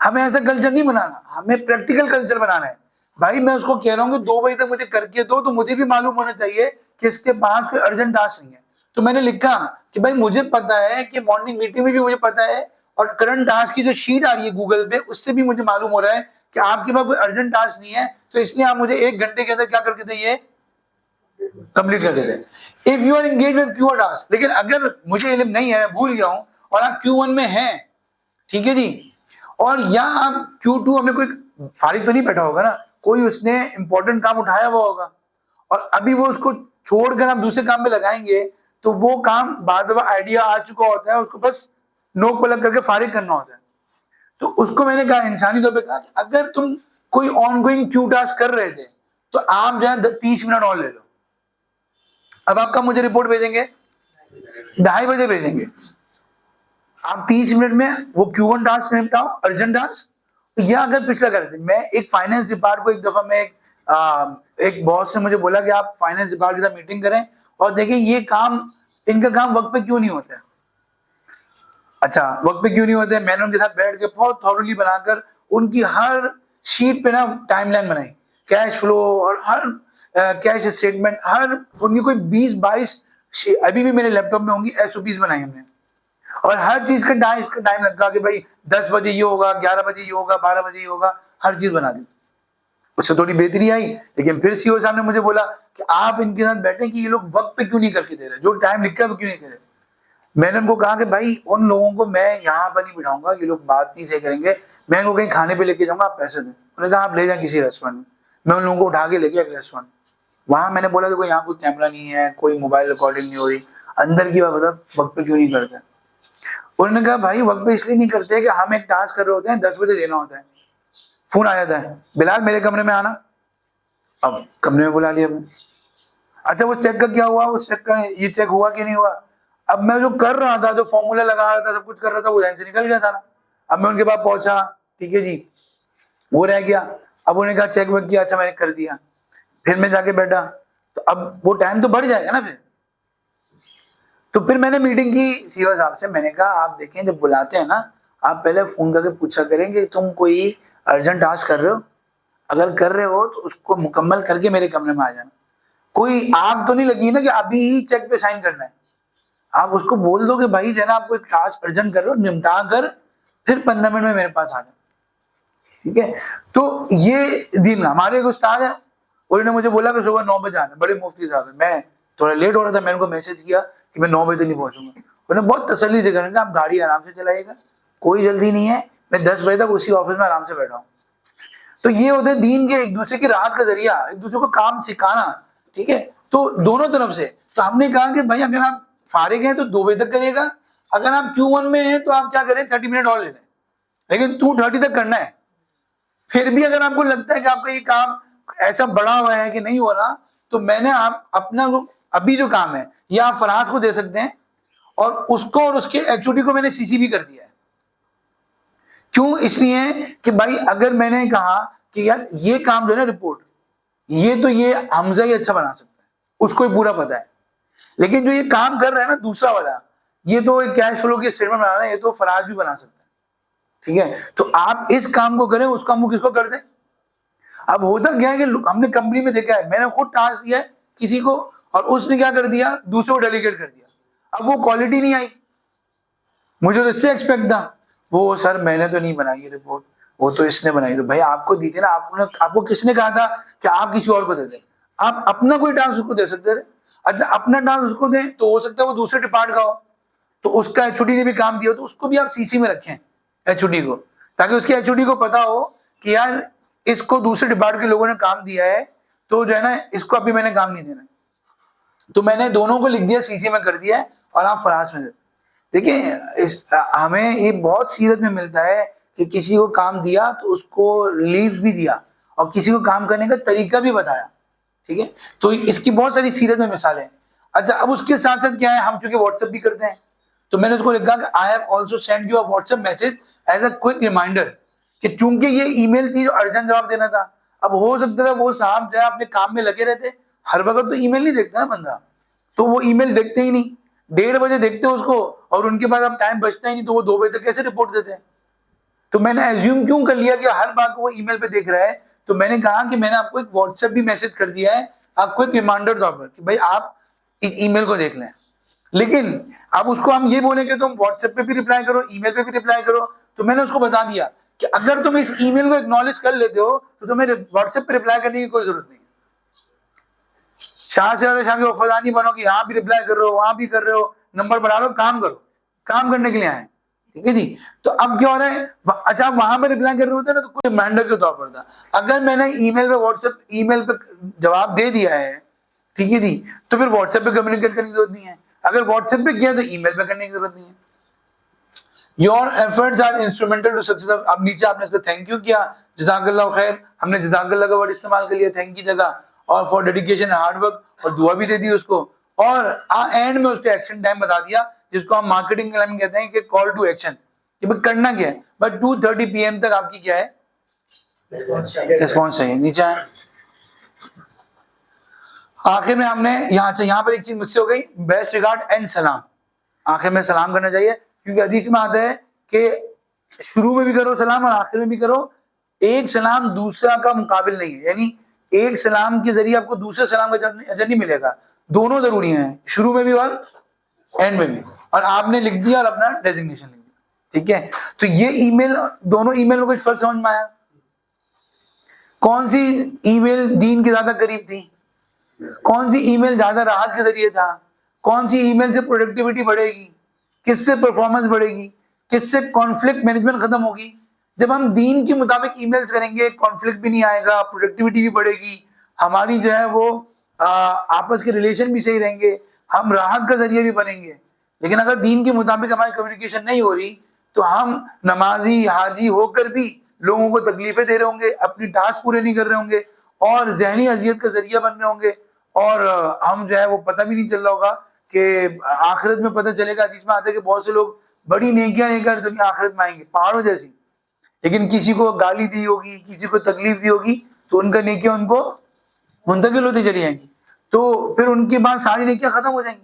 हमें ऐसा कल्चर नहीं बनाना, हमें प्रैक्टिकल कल्चर बनाना है। भाई मैं उसको कह रहा हूँ कि 2 बजे तक मुझे करके दो, तो मुझे भी मालूम होना चाहिए कि इसके पास कोई अर्जेंट टास्क नहीं है। तो मैंने लिखा कि भाई मुझे पता है कि मॉर्निंग मीटिंग में भी मुझे पता है, और करंट टास्क की जो शीट आ रही है गूगल पे उससे भी मुझे मालूम हो रहा है कि आपके पास कोई अर्जेंट टास्क नहीं है, तो इसलिए आप मुझे 1 घंटे के अंदर क्या करके दें, कंप्लीट कर देते हैं। If you are engage with Q1 task, लेकिन अगर मुझे इल्म नहीं है, भूल गया हूं, और आप Q1 में हैं, ठीक है जी, और या आप Q2 हमें कोई फारिग तो नहीं बैठा होगा ना, कोई उसने इंपॉर्टेंट काम उठाया हुआ होगा, और अभी वो उसको छोड़कर आप दूसरे काम में लगाएंगे, तो वो काम बाद में आइडिया आ चुका होता है, उसको बस नोक पलक करके फारिग करना होता है। तो उसको मैंने कहा इंसानी तौर पे कहा कि अगर तुम कोई ऑनगोइंग क्यू टास्क कर रहे थे तो आप जो है 30 मिनट और ले लो। अब आपका मुझे रिपोर्ट भेजेंगे 2:30 बजे भेजेंगे, आप 30 मिनट में वो Q1 टास्क निपटाओ, अर्जेंट टास्क। या अगर पिछला करते, मैं एक फाइनेंस डिपार्ट को एक दफा मैं एक बॉस ने मुझे बोला कि आप फाइनेंस डिपार्ट के साथ मीटिंग करें और देखिए ये काम, इनका काम वक्त पे क्यों नहीं होता है। अच्छा, वक्त पे क्यों नहीं होते, मैंने उनके साथ बैठ के बहुत थॉरली बनाकर उनकी हर शीट पे ना टाइमलाइन बनाई, कैश फ्लो और हर कैश स्टेटमेंट, हर उनकी कोई 20-22 अभी भी मेरे लैपटॉप में होंगी एसओपीज बनाई हमने, और हर चीज का टाइम लगा कि भाई 10 बजे ये होगा, 11 बजे ये होगा, 12 बजे ये होगा, हर चीज बना दी। उससे थोड़ी बेहतरी आई, लेकिन फिर सीईओ साहब ने मुझे बोला कि आप इनके साथ बैठे कि ये लोग वक्त पे क्यों नहीं करके दे रहे, जो टाइम लिखा है वो क्यों नहीं दे रहे। मैंने उनको कहा कि भाई उन लोगों को मैं यहाँ पर नहीं बिठाऊंगा, ये लोग बात नहीं सही करेंगे, मैं इनको कहीं खाने पे लेके जाऊंगा, आप पैसे दें। उन्होंने कहा आप ले जाए किसी रेस्टोरेंट में। मैं उन लोगों को उठा के लेके एक रेस्टोरेंट, वहां मैंने बोला देखो यहाँ कोई कैमरा नहीं है, कोई मोबाइल रिकॉर्डिंग नहीं हो रही, अंदर की बात बता वक्त पे क्यों नहीं करते। उन्होंने कहा भाई वक्त पे इसलिए नहीं करते कि हम एक टास्क कर रहे होते हैं, 10 बजे देना होता है, फोन आ जाता है बिलाल मेरे कमरे में आना, अब कमरे में बुला लिया। अच्छा वो चेक का क्या हुआ, उस चेक का ये चेक हुआ कि नहीं हुआ। अब मैं जो कर रहा था, जो फॉर्मूला लगा रहा था, सब कुछ कर रहा था, वो ध्यान से निकल गया था। अब मैं उनके पास पहुंचा, ठीक है जी, वो रह गया। अब उन्होंने कहा चेक वेक किया, अच्छा मैंने कर दिया, फिर मैं जाके बैठा, तो अब वो टाइम तो बढ़ जाएगा ना फिर। तो फिर मैंने मीटिंग की सीईओ साहब से, मैंने कहा आप देखें जब बुलाते हैं ना, आप पहले फोन करके पूछा करें कि तुम कोई अर्जेंट टास्क कर रहे हो, अगर कर रहे हो तो उसको मुकम्मल करके मेरे कमरे में आ जाना। कोई आग तो नहीं लगी ना कि अभी ही चेक पे साइन करना है। आप उसको बोल दो कि भाई जो है ना आपको एक टास्क अर्जेंट कर रहे हो, निपटा कर फिर 15 मिनट में मेरे पास आ जाओ, ठीक है। तो ये दिन हमारे एक उस्ताद है, उन्होंने मुझे बोला कि सुबह 9 बजे आना, बड़े मुफ्ती साहब है। मैं थोड़ा लेट हो रहा था, मैंने उनको मैसेज किया कि मैं 9 बजे नहीं पहुंचूंगा। उन्होंने बहुत तसल्ली से कहा आप गाड़ी आराम से चलाइएगा, कोई जल्दी नहीं है, मैं 10 बजे तक उसी ऑफिस में आराम से बैठा हूँ। तो ये होते हैं दीन के एक दूसरे की राहत का जरिया, एक दूसरे को काम सिखाना, ठीक है। तो दोनों तरफ से। तो हमने कहा कि भाई अगर आप फारिग हैं तो 2 बजे तक करिएगा, अगर आप Q1 में हैं तो आप क्या करें 30 मिनट और ले लें, लेकिन 2:30 तक करना है। फिर भी अगर आपको लगता है कि आपका ये काम ऐसा बड़ा हुआ है कि नहीं हो रहा, तो मैंने आप अपना अभी जो काम है ये आप फराज को दे सकते हैं, और उसको और उसके एचओडी को मैंने सीसी भी कर दिया है। क्यों? इसलिए कि भाई अगर मैंने कहा कि यार ये काम जो है ना रिपोर्ट, ये हमजा ही अच्छा बना सकता है, उसको ही पूरा पता है, लेकिन जो ये काम कर रहा है ना दूसरा वाला, ये तो एक कैश फ्लो की स्टेटमेंट बना रहा है, ये तो फराज भी बना सकता है, ठीक है। तो आप इस काम को करें, उस काम को किसको कर दें। अब होता क्या है कि हमने कंपनी में देखा है, मैंने खुद टास्क दिया है किसी को और उसने क्या कर दिया, दूसरे को डेलीगेट कर दिया। अब वो क्वालिटी नहीं आई, मुझे तो इससे एक्सपेक्ट था, वो सर मैंने तो नहीं बनाई ये रिपोर्ट, वो तो इसने बनाई। तो भाई आपको दी थी ना, आपको किसने कहा था कि आप किसी और को दे दें? आप अपना कोई टास्क उसको दे सकते थे। अच्छा अपना टास्क उसको दें तो हो सकता है वो दूसरे डिपार्ट का हो, तो उसका एचओडी ने भी काम दिया, तो उसको भी आप सीसी में रखें एचओडी को, ताकि उसके एचओडी को पता हो कि यार इसको दूसरे डिपार्ट के लोगों ने काम दिया है, तो जो है ना इसको अभी मैंने काम नहीं देना। तो मैंने दोनों को लिख दिया, सीसी में कर दिया है, और आप फराज में देखिए हमें ये बहुत सीरत में मिलता है कि किसी को काम दिया तो उसको रिलीफ भी दिया, और किसी को काम करने का तरीका भी बताया, ठीक है। तो इसकी बहुत सारी सीरत में मिसालें हैं। अच्छा अब उसके साथ साथ क्या है, हम चूंकि व्हाट्सएप भी करते हैं, तो मैंने उसको लिखा कि I have also send you a WhatsApp message as a quick reminder, कि चूंकि ये ईमेल थी जो अर्जेंट जवाब देना था, अब हो सकता था वो साहब जो है अपने काम में लगे रहते, हर वक्त तो ईमेल नहीं देखता ना बंदा, तो वो ईमेल देखते ही नहीं, 1:30 बजे देखते उसको, और उनके पास अब टाइम बचता ही नहीं, तो वो 2 बजे तक कैसे रिपोर्ट देते हैं। तो मैंने एज्यूम क्यों कर लिया कि हर बात को वो ईमेल पे देख रहा है, तो मैंने कहा कि मैंने आपको एक व्हाट्सएप भी मैसेज कर दिया है आपको एक रिमाइंडर तौर पर कि भाई आप इस ईमेल को देख लें। लेकिन अब उसको हम ये बोले कि तुम व्हाट्सएप पे भी रिप्लाई करो, ईमेल पे भी रिप्लाई करो, तो मैंने उसको बता दिया कि अगर तुम इस ईमेल को एक्नॉलेज कर लेते हो तो तुम्हें व्हाट्सएप पे रिप्लाई करने की कोई जरूरत नहीं। शाह से ज्यादा शाह के वफादानी बनो कि यहाँ भी रिप्लाई कर रहे हो, वहां भी कर रहे हो, नंबर बढ़ा लो, काम करो, काम करने के लिए आए, ठीक है जी। तो अब क्या हो रहा है, अच्छा वहां पे रिप्लाई कर रहे होते ना तो कोई रिमाइंडर के तौर पर था, अगर मैंने ईमेल पे व्हाट्सएप ईमेल पे जवाब दे दिया है, ठीक है जी, तो फिर व्हाट्सएप पे कम्युनिकेट करने की जरूरत नहीं है, अगर व्हाट्सएप पे किया तो ईमेल पे करने की जरूरत नहीं है। Your efforts are instrumental to success. अब नीचे आपने इसको थैंक यू किया, जज़ाकल्लाह खैर, हमने जज़ाकल्लाह का वर्ड इस्तेमाल कर लिया थैंक की जगह, और फॉर डेडिकेशन हार्ड वर्क, और दुआ भी दे दी उसको, और एंड में उसको एक्शन टाइम बता दिया, जिसको हम मार्केटिंग में कहते हैं कि कॉल टू एक्शन, कि भाई करना क्या है। बट 2:30 PM तक आपकी क्या है, रिस्पॉन्स चाहिए। नीचे आए, आखिर में हमने यहाँ पर एक चीज मुझसे हो गई, बेस्ट रिगार्ड एंड सलाम, आखिर में सलाम करना चाहिए, क्योंकि हदीस में आता है कि शुरू में भी करो सलाम और आखिर में भी करो, एक सलाम दूसरा का मुकाबिल नहीं है, यानी एक सलाम के जरिए आपको दूसरे सलाम का अजर नहीं मिलेगा, दोनों जरूरी हैं, शुरू में भी और एंड में भी। और आपने लिख दिया और अपना डेजिग्नेशन लिख दिया, ठीक है। तो ये ईमेल, दोनों ईमेल में कुछ फर्क समझ में आया? कौन सी ईमेल दीन के ज्यादा करीब थी, कौन सी ईमेल ज्यादा राहत के जरिए था, कौन सी ईमेल से प्रोडक्टिविटी बढ़ेगी, किससे परफॉर्मेंस बढ़ेगी, किससे कॉन्फ्लिक्ट मैनेजमेंट खत्म होगी। जब हम दीन के मुताबिक ईमेल्स करेंगे, कॉन्फ्लिक्ट भी नहीं आएगा, प्रोडक्टिविटी भी बढ़ेगी, हमारी जो है वो आपस के रिलेशन भी सही रहेंगे, हम राहत का जरिए भी बनेंगे। लेकिन अगर दीन के मुताबिक हमारी कम्युनिकेशन नहीं हो रही, तो हम नमाजी हाजी होकर भी लोगों को तकलीफें दे रहे होंगे, अपनी टास्क पूरे नहीं कर रहे होंगे, और जहनी अजियत का जरिया बन रहे होंगे, और हम जो है वो पता भी नहीं चल रहा होगा कि आखिरत में पता चलेगा। हदीस में आता है कि बहुत से लोग बड़ी नेकियां लेकर दुनिया आखिरत में आएंगे पहाड़ों जैसी, लेकिन किसी को गाली दी होगी, किसी को तकलीफ दी होगी, तो उनका नेकियां उनको मुंतकिल होती चली जाएंगी, तो फिर उनके बाद सारी नेकियां खत्म हो जाएंगी।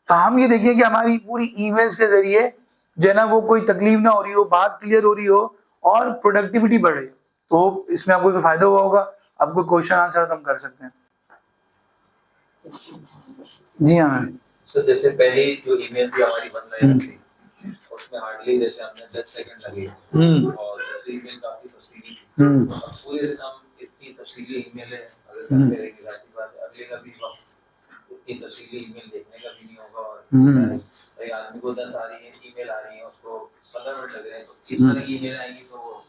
तो हम ये देखिए कि हमारी पूरी ईमेल्स के जरिए जो है ना वो कोई तकलीफ ना हो रही हो, बात क्लियर हो रही हो और प्रोडक्टिविटी बढ़ रही हो। तो इसमें आपको कोई फायदा हुआ होगा। आपको क्वेश्चन आंसर तो हम कर सकते हैं। जी हाँ मैम।
सर जैसे पहले जो ईमेल थी हमारी बन रही थी, उसमें हार्डली जैसे हमने 10 सेकंड लगे और दूसरी ईमेल काफी तफसीली थी। अब पूरे दिन हम इतनी तफसीली ईमेल है, अगर करते रहेंगे जाहिर बात है अगले का भी वक्त इतनी तफसीली ईमेल देखने का भी नहीं होगा। और भाई आदमी को 10 आ रही है ईमेल आ रही है, उसको 15 मिनट लग रहे हैं, तो इस तरह की ईमेल आएंगी तो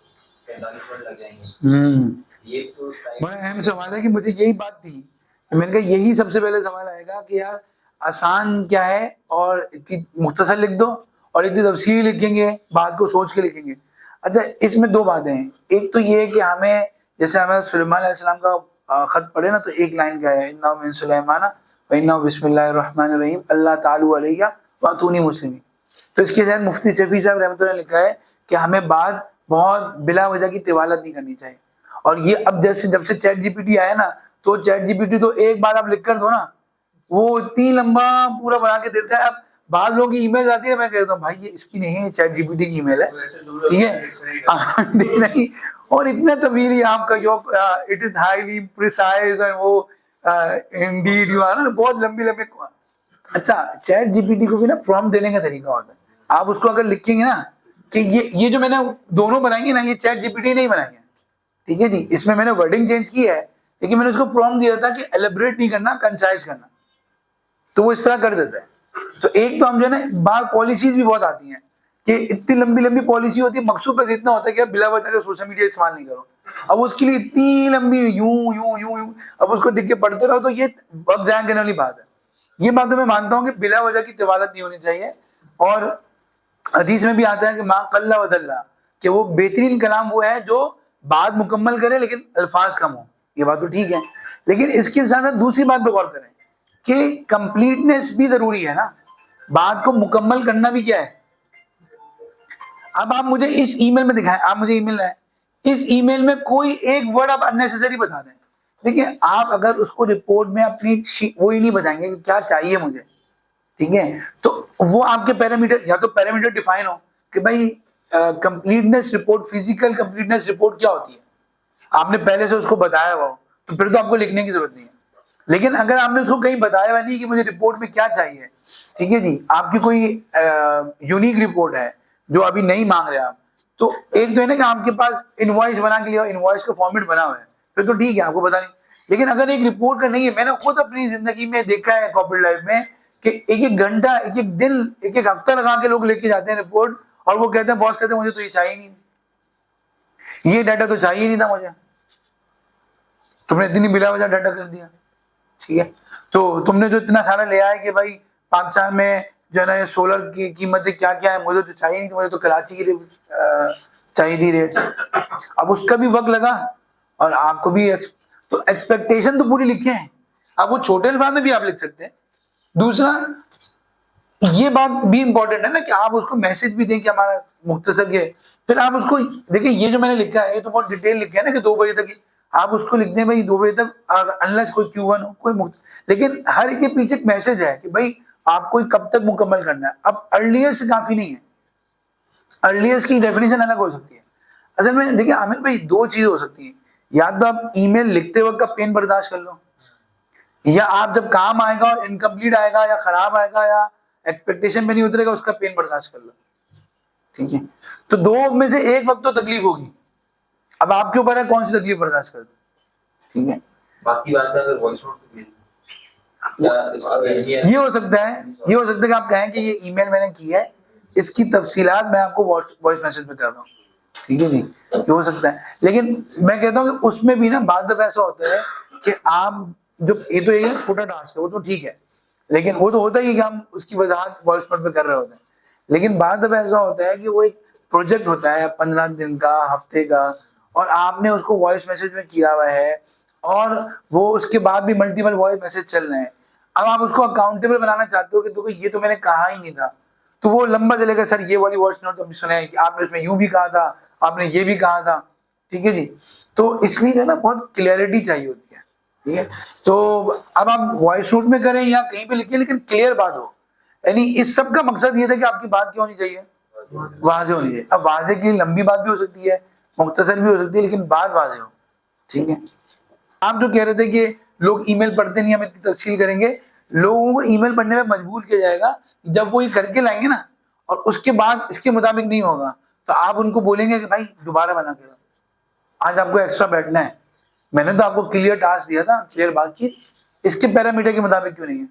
45 मिनट लग जाएंगे। ये तो
बड़ा अहम सवाल है कि मुझे यही बात थी, मैंने कहा यही सबसे पहले सवाल आएगा कि यार आसान क्या है और इतनी मुख्तसर लिख दो और इतनी तफसीली लिखेंगे, बात को सोच के लिखेंगे। अच्छा, इसमें दो बातें हैं। एक तो ये है कि हमें जैसे हमें सुलेमान अलैहिस्सलाम का खत पढ़े ना, तो एक लाइन क्या है, इन्ना मिन सुलेमाना व इन्ना बिस्मिल्लाहिर्रहमानिर रहीम अल्लाह तालू अलैया वातूनी मुस्लिमीन। तो इसके साथ मुफ्ती शफी साहब रहमतुल्लाह ने लिखा है कि हमें बात बहुत बिला वजह की तिवालत नहीं करनी चाहिए। और ये अब जब से चैट जीपीटी आया ना, तो चैट जीपीटी तो एक बार आप लिख कर दो ना, वो इतनी लंबा पूरा बना के देता है। अब बाद लोगों की ईमेल आती है, मैं कहता हूँ भाई ये इसकी नहीं है, चैट जीपीटी की ईमेल है, ठीक है नहीं। और इतना तवीली आपका it is highly precise and वो इंडीड यू आर ना, बहुत लंबी लंबी। अच्छा, चैट जीपीटी को भी ना प्रॉम्प्ट देने का तरीका होता है। आप उसको अगर लिखेंगे ना कि ये जो मैंने दोनों बनाई है ना, ये चैट जीपीटी नहीं बनाई है, ठीक है जी, इसमें मैंने वर्डिंग चेंज की है, लेकिन मैंने उसको प्रॉम्प्ट दिया था कि एलिब्रेट नहीं करना, कंसाइज करना, तो वो इस तरह कर देता है। तो एक तो हम जो है ना, बाहर पॉलिसीज भी बहुत आती हैं कि इतनी लंबी लंबी पॉलिसी होती है, मकसूद पर इतना होता है कि आप बिला वजह सोशल मीडिया इस्तेमाल नहीं करो। अब उसके लिए इतनी लंबी यूं यूं यूं यूं, अब उसको देख के पढ़ते रहो, तो ये वक्त जाया करने वाली बात है। ये बात तो मैं मानता हूँ कि बिला वजह की तिवालत नहीं होनी चाहिए। और हदीस में भी आता है कि माँ कल्ला वदल्ला, कि वो बेहतरीन कलाम वो है जो बात मुकम्मल करे लेकिन अल्फाज कम हो। ये बात तो ठीक है, लेकिन इसके साथ दूसरी बात पे गौर करें कि कंप्लीटनेस भी जरूरी है ना, बात को मुकम्मल करना भी क्या है। अब आप मुझे इस ईमेल में दिखाएं, आप मुझे ईमेल है, इस ईमेल में कोई एक वर्ड आप अननेसेसरी बता दें। देखिए, आप अगर उसको रिपोर्ट में अपनी वो ही नहीं बताएंगे कि क्या चाहिए मुझे, ठीक है, तो वो आपके पैरामीटर, या तो पैरामीटर डिफाइन हो कि भाई completeness report, physical completeness report क्या होती है, आपने पहले से उसको बताया हुआ हो, तो फिर तो आपको लिखने की जरूरत नहीं है। लेकिन अगर आपने उसको कहीं बताया हुआ नहीं कि मुझे रिपोर्ट में क्या चाहिए, ठीक है जी, आपकी कोई यूनिक रिपोर्ट है जो अभी नहीं मांग रहे आप, तो एक तो है ना कि आपके पास इनवॉइस बना के लिया, इनवॉइस का फॉर्मेट बना हुआ है, फिर तो ठीक है, आपको पता नहीं। लेकिन अगर एक रिपोर्ट का नहीं है, मैंने खुद अपनी जिंदगी में देखा है कॉर्पोरेट लाइफ में कि एक एक घंटा, एक एक दिन, एक एक हफ्ता लगा के लोग लेके जाते हैं रिपोर्ट, और वो कहते हैं, बॉस कहते हैं मुझे तो ये चाहिए नहीं, ये डाटा तो चाहिए नहीं था मुझे, तुमने इतनी बिला वजह डाटा कर दिया, ठीक है। तो तुमने जो इतना सारा ले आया कि भाई 5 साल में जो है ना ये सोलर की कीमतें क्या क्या है, मुझे तो चाहिए नहीं, मुझे तो कराची की चाहिए थी रेट। अब उसका भी वक्त लगा और आपको भी तो एक्सपेक्टेशन तो पूरी लिखे हैं। अब वो छोटे अल्फाज में भी आप लिख सकते हैं। दूसरा, ये बात भी इंपॉर्टेंट है ना कि आप उसको मैसेज भी दें कि हमारा मुख्तसर के, फिर आप उसको देखिए, ये जो मैंने लिखा है ये तो बहुत डिटेल लिखा है ना कि 2 बजे तक, आप उसको लिख दें भाई 2 बजे तक, अनलेस कोई Q1 हो, कोई लेकिन हर एक के पीछे एक मैसेज है कि भाई आपको कब तक मुकम्मल करना है। अब अर्लीस्ट काफी नहीं है, अर्लीस्ट की डेफिनेशन अलग हो सकती है। असल में देखिए आमिर भाई, 2 चीज हो सकती है, या तो आप ईमेल लिखते वक्त का पेन बर्दाश्त कर लो, या आप जब काम आएगा और इनकम्प्लीट आएगा या खराब आएगा या एक्सपेक्टेशन में नहीं उतरेगा, उसका पेन बर्दाश्त कर लो, ठीक है। तो 2 में से एक वक्त तो तकलीफ होगी, अब आपके ऊपर है कौन सी तकलीफ बर्दाश्त कर दो, ठीक है।
बाकी बात है अगर वॉइस नोट
ये हो सकता है, ये हो सकता है कि आप कहें कि ये ईमेल मैंने की है, इसकी तफसीलात मैं आपको वॉइस मैसेज में कर रहा हूँ, ठीक है जी, ये हो सकता है। लेकिन मैं कहता हूँ कि उसमें भी ना बाद दफा ऐसा होता है कि आप जो, ये तो एक छोटा टास्क है, वो तो ठीक है, लेकिन वो तो होता ही कि हम उसकी वजाहत वॉइस नोट पे कर रहे होते हैं। लेकिन बाद दफा ऐसा होता है कि वो एक प्रोजेक्ट होता है 15 दिन का, हफ्ते का, और आपने उसको वॉइस मैसेज में किया हुआ है, और वो उसके बाद भी मल्टीपल वॉइस मैसेज चल रहे हैं। अब आप उसको अकाउंटेबल बनाना चाहते हो कि देखो ये तो मैंने कहा ही नहीं था, तो वो लंबा चलेगा, सर ये वाली वॉइस नोट हमने सुना है कि आपने उसमें यूं भी कहा था, आपने ये भी कहा था, ठीक है जी। तो इसलिए जो है ना बहुत क्लियरिटी चाहिए होती है, ठीक है। तो अब आप वॉइस नोट में करें या कहीं पे लिखिए, लेकिन क्लियर बात हो। यानी इस सब का मकसद ये था कि आपकी बात क्या होनी चाहिए, वाज़ेह होनी चाहिए। अब वाज़ेह के लिए लंबी बात भी हो सकती है, मुख्तसर भी हो सकती है, लेकिन बात वाज़ेह हो, ठीक है। आप जो कह रहे थे कि लोग ईमेल पढ़ते नहीं, हम इतनी तफसील करेंगे, लोगों को ईमेल पढ़ने में मजबूर किया जाएगा जब वो ये करके लाएंगे ना, और उसके बाद इसके मुताबिक नहीं होगा तो आप उनको बोलेंगे कि भाई दोबारा बना के लाओ, आज आपको एक्स्ट्रा बैठना है, मैंने तो आपको क्लियर टास्क दिया था, क्लियर बात की, इसके पैरामीटर के मुताबिक क्यों नहीं है,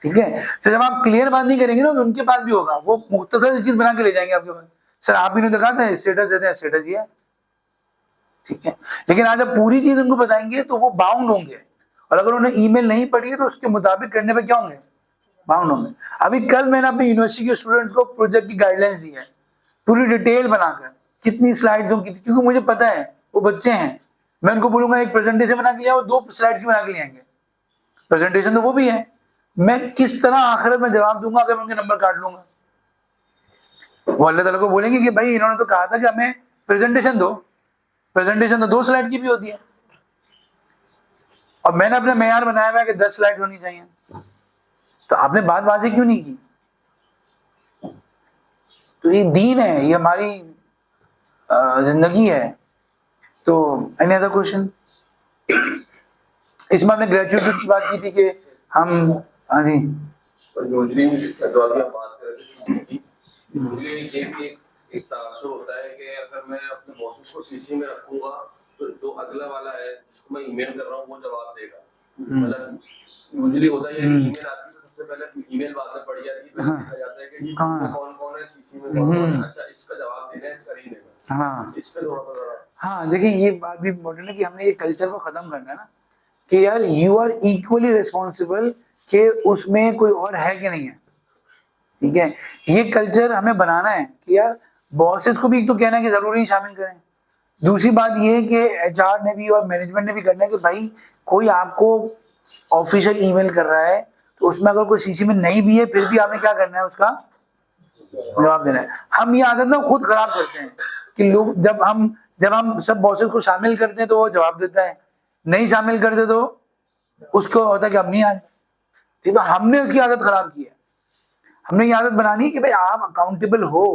ठीक है। तो जब आप क्लियर बात नहीं करेंगे ना तो उनके पास भी होगा, वो मुख्तसर चीज बना के ले जाएंगे आपके पास, सर आप ही ने तो कहा था स्टेटस देते हैं, स्टेटस ये है, ठीक है। लेकिन आज आप पूरी चीज उनको बताएंगे तो वो बाउंड होंगे, और अगर उन्हें ईमेल नहीं पढ़ी है तो उसके मुताबिक करने पे क्या होंगे, बाउंड होंगे। अभी कल मैंने अपने यूनिवर्सिटी के स्टूडेंट्स को प्रोजेक्ट की गाइडलाइंस दी है, पूरी डिटेल बनाकर, कितनी स्लाइड्स होंगी, क्योंकि मुझे पता है वो बच्चे हैं, मैं उनको बोलूंगा एक प्रेजेंटेशन बना के लिया, वो 2 स्लाइड्स बना के ले आएंगे, प्रेजेंटेशन तो वो भी है, मैं किस तरह आखिरत में जवाब दूंगा अगर मैं उनके नंबर काट लूंगा। वो अल्लाह ताला को बोलेंगे कि भाई इन्होंने तो कहा था कि हमें प्रेजेंटेशन दो, प्रेजेंटेशन तो 2 स्लाइड की भी होती है, और मैंने अपना मेयार बनाया हुआ है कि 10 स्लाइड होनी चाहिए, तो आपने बात वाज़ेह क्यों नहीं की। तो ये दीन है, ये हमारी जिंदगी है। तो एनी अदर क्वेश्चन, इसमें हमने ग्रेजुएट की बात की थी कि हम, हाँ जी,
यूजुअली जो अभी हम बात कर रहे थे, यूजुअली ये भी एक तासुर होता है कि अगर मैं अपने बॉसेस को सीसी में रखूंगा तो जो अगला वाला है जिसको मैं ईमेल कर रहा हूँ वो जवाब देगा। मतलब यूजुअली होता है ईमेल आती है तो सबसे पहले ईमेल बाद में पढ़ जाती है, फिर देखा जाता है कि कौन कौन है सीसी में, कौन कौन है, अच्छा इसका जवाब देना है, इसका नहीं देना।
हाँ
इस पे थोड़ा सा,
हाँ देखिए ये बात भी इम्पोर्टेंट है कि हमने ये कल्चर को खत्म करना है ना, कि यार यू आर इक्वली रिस्पॉन्सिबल कि उसमें कोई और है कि नहीं है, ठीक है। ये कल्चर हमें बनाना है कि यार बॉसेस को भी एक तो कहना है कि जरूरी शामिल करें, दूसरी बात ये है कि एचआर ने भी और मैनेजमेंट ने भी करना है कि भाई कोई आपको ऑफिशियल ईमेल कर रहा है तो उसमें अगर कोई सीसी में नहीं भी है फिर भी आपने क्या करना है, उसका जवाब देना है। हम ये आदत ना खुद खराब करते हैं कि लोग जब हम सब बॉसेस को शामिल करते हैं तो वो जवाब देता है, नहीं शामिल करते तो उसको होता है कि हम नहीं आए, ठीक। तो हमने उसकी आदत खराब की है, हमने ये आदत बनानी है कि भाई आप अकाउंटेबल हो,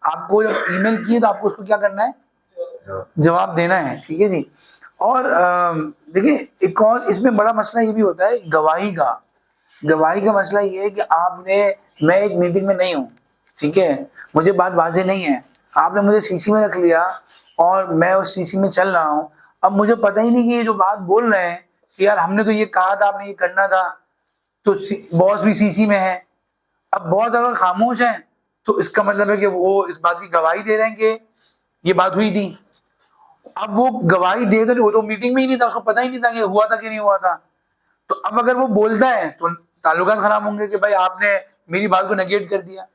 आपको जब ईमेल किए तो आपको उसको क्या करना है, जवाब देना है, ठीक है जी। और देखिए एक और इसमें बड़ा मसला ये भी होता है गवाही का मसला ये है कि मैं एक मीटिंग में नहीं हूँ, ठीक है, मुझे बात वाज़ेह नहीं है, आपने मुझे सीसी में रख लिया और मैं उस सीसी में चल रहा हूँ, अब मुझे पता ही नहीं कि ये जो बात बोल रहे हैं कि यार हमने तो ये कहा था, आपने ये करना था, तो बॉस भी सीसी में है। अब बॉस अगर खामोश है तो इसका मतलब है कि वो इस बात की गवाही दे रहे हैं कि ये बात हुई थी। अब वो गवाही दे तो वो तो मीटिंग में ही नहीं था, उसको पता ही नहीं था कि हुआ था कि नहीं हुआ था। तो अब अगर वो बोलता है तो ताल्लुकात खराब होंगे कि भाई आपने मेरी बात को नेगेट कर दिया।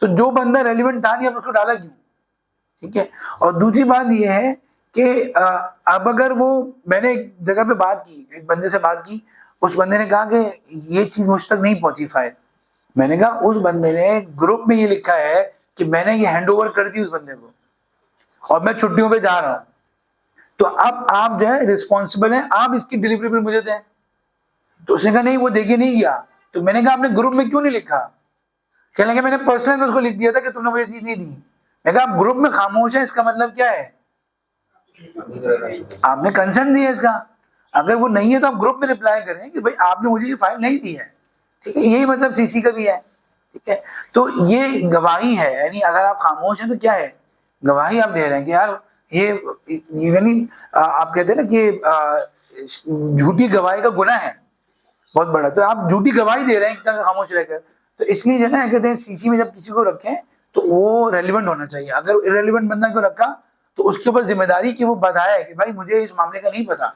तो जो बंदा रेलिवेंट था नहीं, अब उसको डाला क्यों, ठीक है। और दूसरी बात ये है कि अब अगर वो, मैंने एक जगह पे बात की, एक बंदे से बात की, उस बंदे ने कहा कि ये चीज मुझ तक नहीं पहुंची फाइल। मैंने कहा उस बंदे ने ग्रुप में ये लिखा है कि मैंने ये हैंड ओवर कर दी उस बंदे को और मैं छुट्टियों पे जा रहा हूं, तो अब आप जो है रिस्पॉन्सिबल हैं, आप इसकी डिलीवरी पे मुझे दें। तो उसने कहा नहीं वो देके नहीं गया। तो मैंने कहा आपने ग्रुप में क्यों नहीं लिखा, कहने लगे मैंने पर्सनल उसको लिख दिया था कि तुमने मुझे चीज नहीं दी। मैं कहा आप ग्रुप में खामोश है, इसका मतलब क्या है, आपने कंसर्न दिया इसका। अगर वो नहीं है तो आप ग्रुप में रिप्लाई करें कि भाई आपने मुझे ये फाइल नहीं दी है, ठीक है। यही मतलब सीसी का भी है, ठीक है। तो ये गवाही है, यानी अगर आप खामोश हैं तो क्या है, गवाही आप दे रहे हैं कि यार ये, यानी आप कहते हैं ना कि झूठी गवाही का गुनाह है बहुत बड़ा, तो आप झूठी गवाही दे रहे हैं इतना खामोश रहकर। तो इसलिए जो ना कहते हैं सीसी में जब किसी को रखें तो वो रेलिवेंट होना चाहिए। अगर इरेलीवेंट बंदा को रखा तो उसके ऊपर जिम्मेदारी कि वो बताए कि भाई मुझे इस मामले का नहीं पता।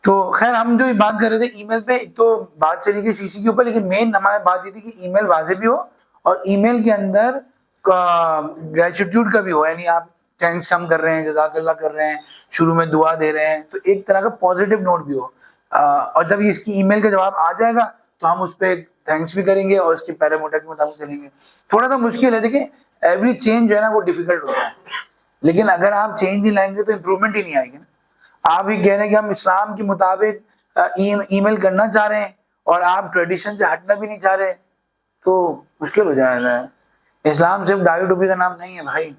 तो खैर हम जो बात कर रहे थे ईमेल पे, तो बात चली गई सीसी के ऊपर, लेकिन मेन हमारी बात ये थी कि ईमेल वाज़ेह भी हो और ईमेल के अंदर ग्रेटिट्यूड का भी हो, यानी आप थैंक्स हम कर रहे हैं, जज़ाकल्लाह कर रहे हैं, शुरू में दुआ दे रहे हैं, तो एक तरह का पॉजिटिव नोट भी हो। और जब इसकी ईमेल का जवाब आ जाएगा तो हम उस पर थैंक्स भी करेंगे और उसकी पैरामोटा के मुताबिक चलेंगे। थोड़ा सा मुश्किल है, देखिए एवरी चेंज जो है ना वो डिफिकल्ट होता है, लेकिन अगर आप चेंज नहीं लाएंगे तो इम्प्रूवमेंट ही नहीं आएगी ना। आप ही कह रहे हैं कि हम इस्लाम के मुताबिक ईमेल करना चाह रहे हैं और आप ट्रेडिशन से हटना भी नहीं चाह रहे, तो मुश्किल हो जाएगा। इस्लाम सिर्फ दाढ़ी टोपी का नाम नहीं है भाई,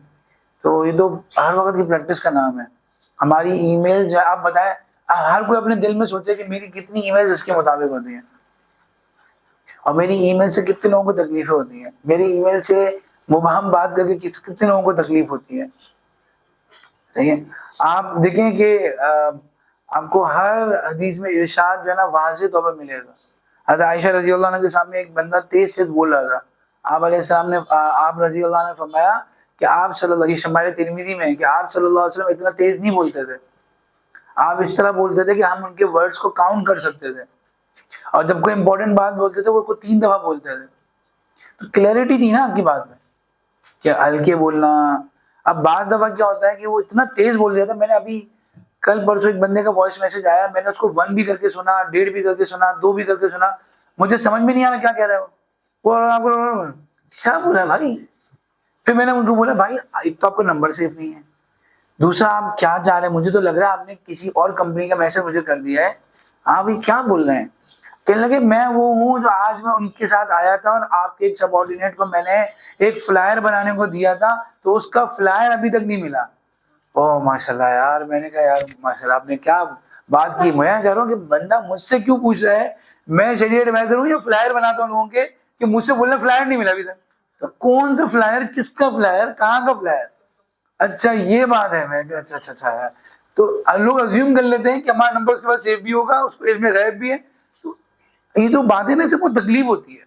तो ये तो हर वक्त की प्रैक्टिस का नाम है। हमारी ईमेल जो आप बताएं, हर कोई अपने दिल में सोचे कि मेरी कितनी ईमेल इसके मुताबिक होती है और मेरी ईमेल से कितने लोगों को तकलीफें होती हैं, मेरी ईमेल से मुबहम बात करके कितने लोगों को तकलीफ होती है। सही है। आप देखें कि आपको हर हदीस में इरशाद जो है ना वाज़ेह तौर पर मिलेगा। हज़रत आयशा रज़ी अल्लाह अन्हा के सामने एक बंदा तेज तेज बोल रहा था, आप अलैहिस्सलाम ने आप रज़ी अल्लाह ने फरमाया कि आप सल्लल्लाहु अलैहि वसल्लम, तिरमिज़ी में है कि आप सल्लल्लाहु अलैहि वसल्लम इतना तेज नहीं बोलते थे, आप इस तरह बोलते थे कि हम उनके वर्ड्स को काउंट कर सकते थे, और जब कोई इंपॉर्टेंट बात बोलते थे वो को 3 दफा बोलते थे। तो क्लैरिटी थी ना आपकी बात में कि हल्के बोलना। अब बाद दफा क्या होता है कि वो इतना तेज बोल दिया था, मैंने अभी कल परसों एक बंदे का वॉइस मैसेज आया, मैंने उसको 1 भी करके सुना, 1.5 भी करके सुना, 2 भी करके सुना, मुझे समझ में नहीं आ रहा क्या कह रहा है वो आपको क्या बोला भाई। फिर मैंने उनको बोला भाई एक तो आपका नंबर सेफ नहीं है, दूसरा आप क्या चाह रहे हैं, मुझे तो लग रहा है आपने किसी और कंपनी का मैसेज मुझे कर दिया है, आप ये क्या बोल रहे हैं। कहने लगे मैं वो हूँ जो आज मैं उनके साथ आया था और आपके एक सबऑर्डिनेट को मैंने एक फ्लायर बनाने को दिया था, तो उसका फ्लायर अभी तक नहीं मिला। ओह माशाल्लाह यार, मैंने कहा यार माशाल्लाह आपने क्या बात की। मैं कह रहा हूँ कि बंदा मुझसे क्यों पूछ रहा है, मैं शरीयत एडवाइजर हूँ या फ्लायर बनाता हूँ लोगों के, कि मुझसे बोलना फ्लायर नहीं मिला अभी तक। तो कौन सा फ्लायर, किसका फ्लायर, कहाँ का फ्लायर, अच्छा ये बात है। मैं अच्छा है। तो लोग अज्यूम कर लेते हैं कि हमारा नंबर उसके पास सेव भी होगा, उसको इल्म में गायब भी है। तो ये तो बातें ना सबको तकलीफ होती है,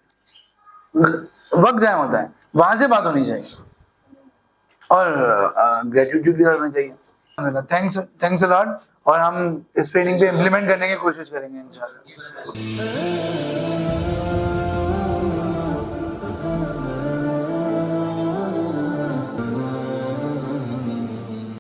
वक्त जाया होता है, वहां से बात होनी चाहिए और ग्रेटिट्यूड भी करना चाहिए। थैंक्स अ लॉट, और हम इस ट्रेनिंग पे इम्प्लीमेंट करने की कोशिश करेंगे इंशाल्लाह।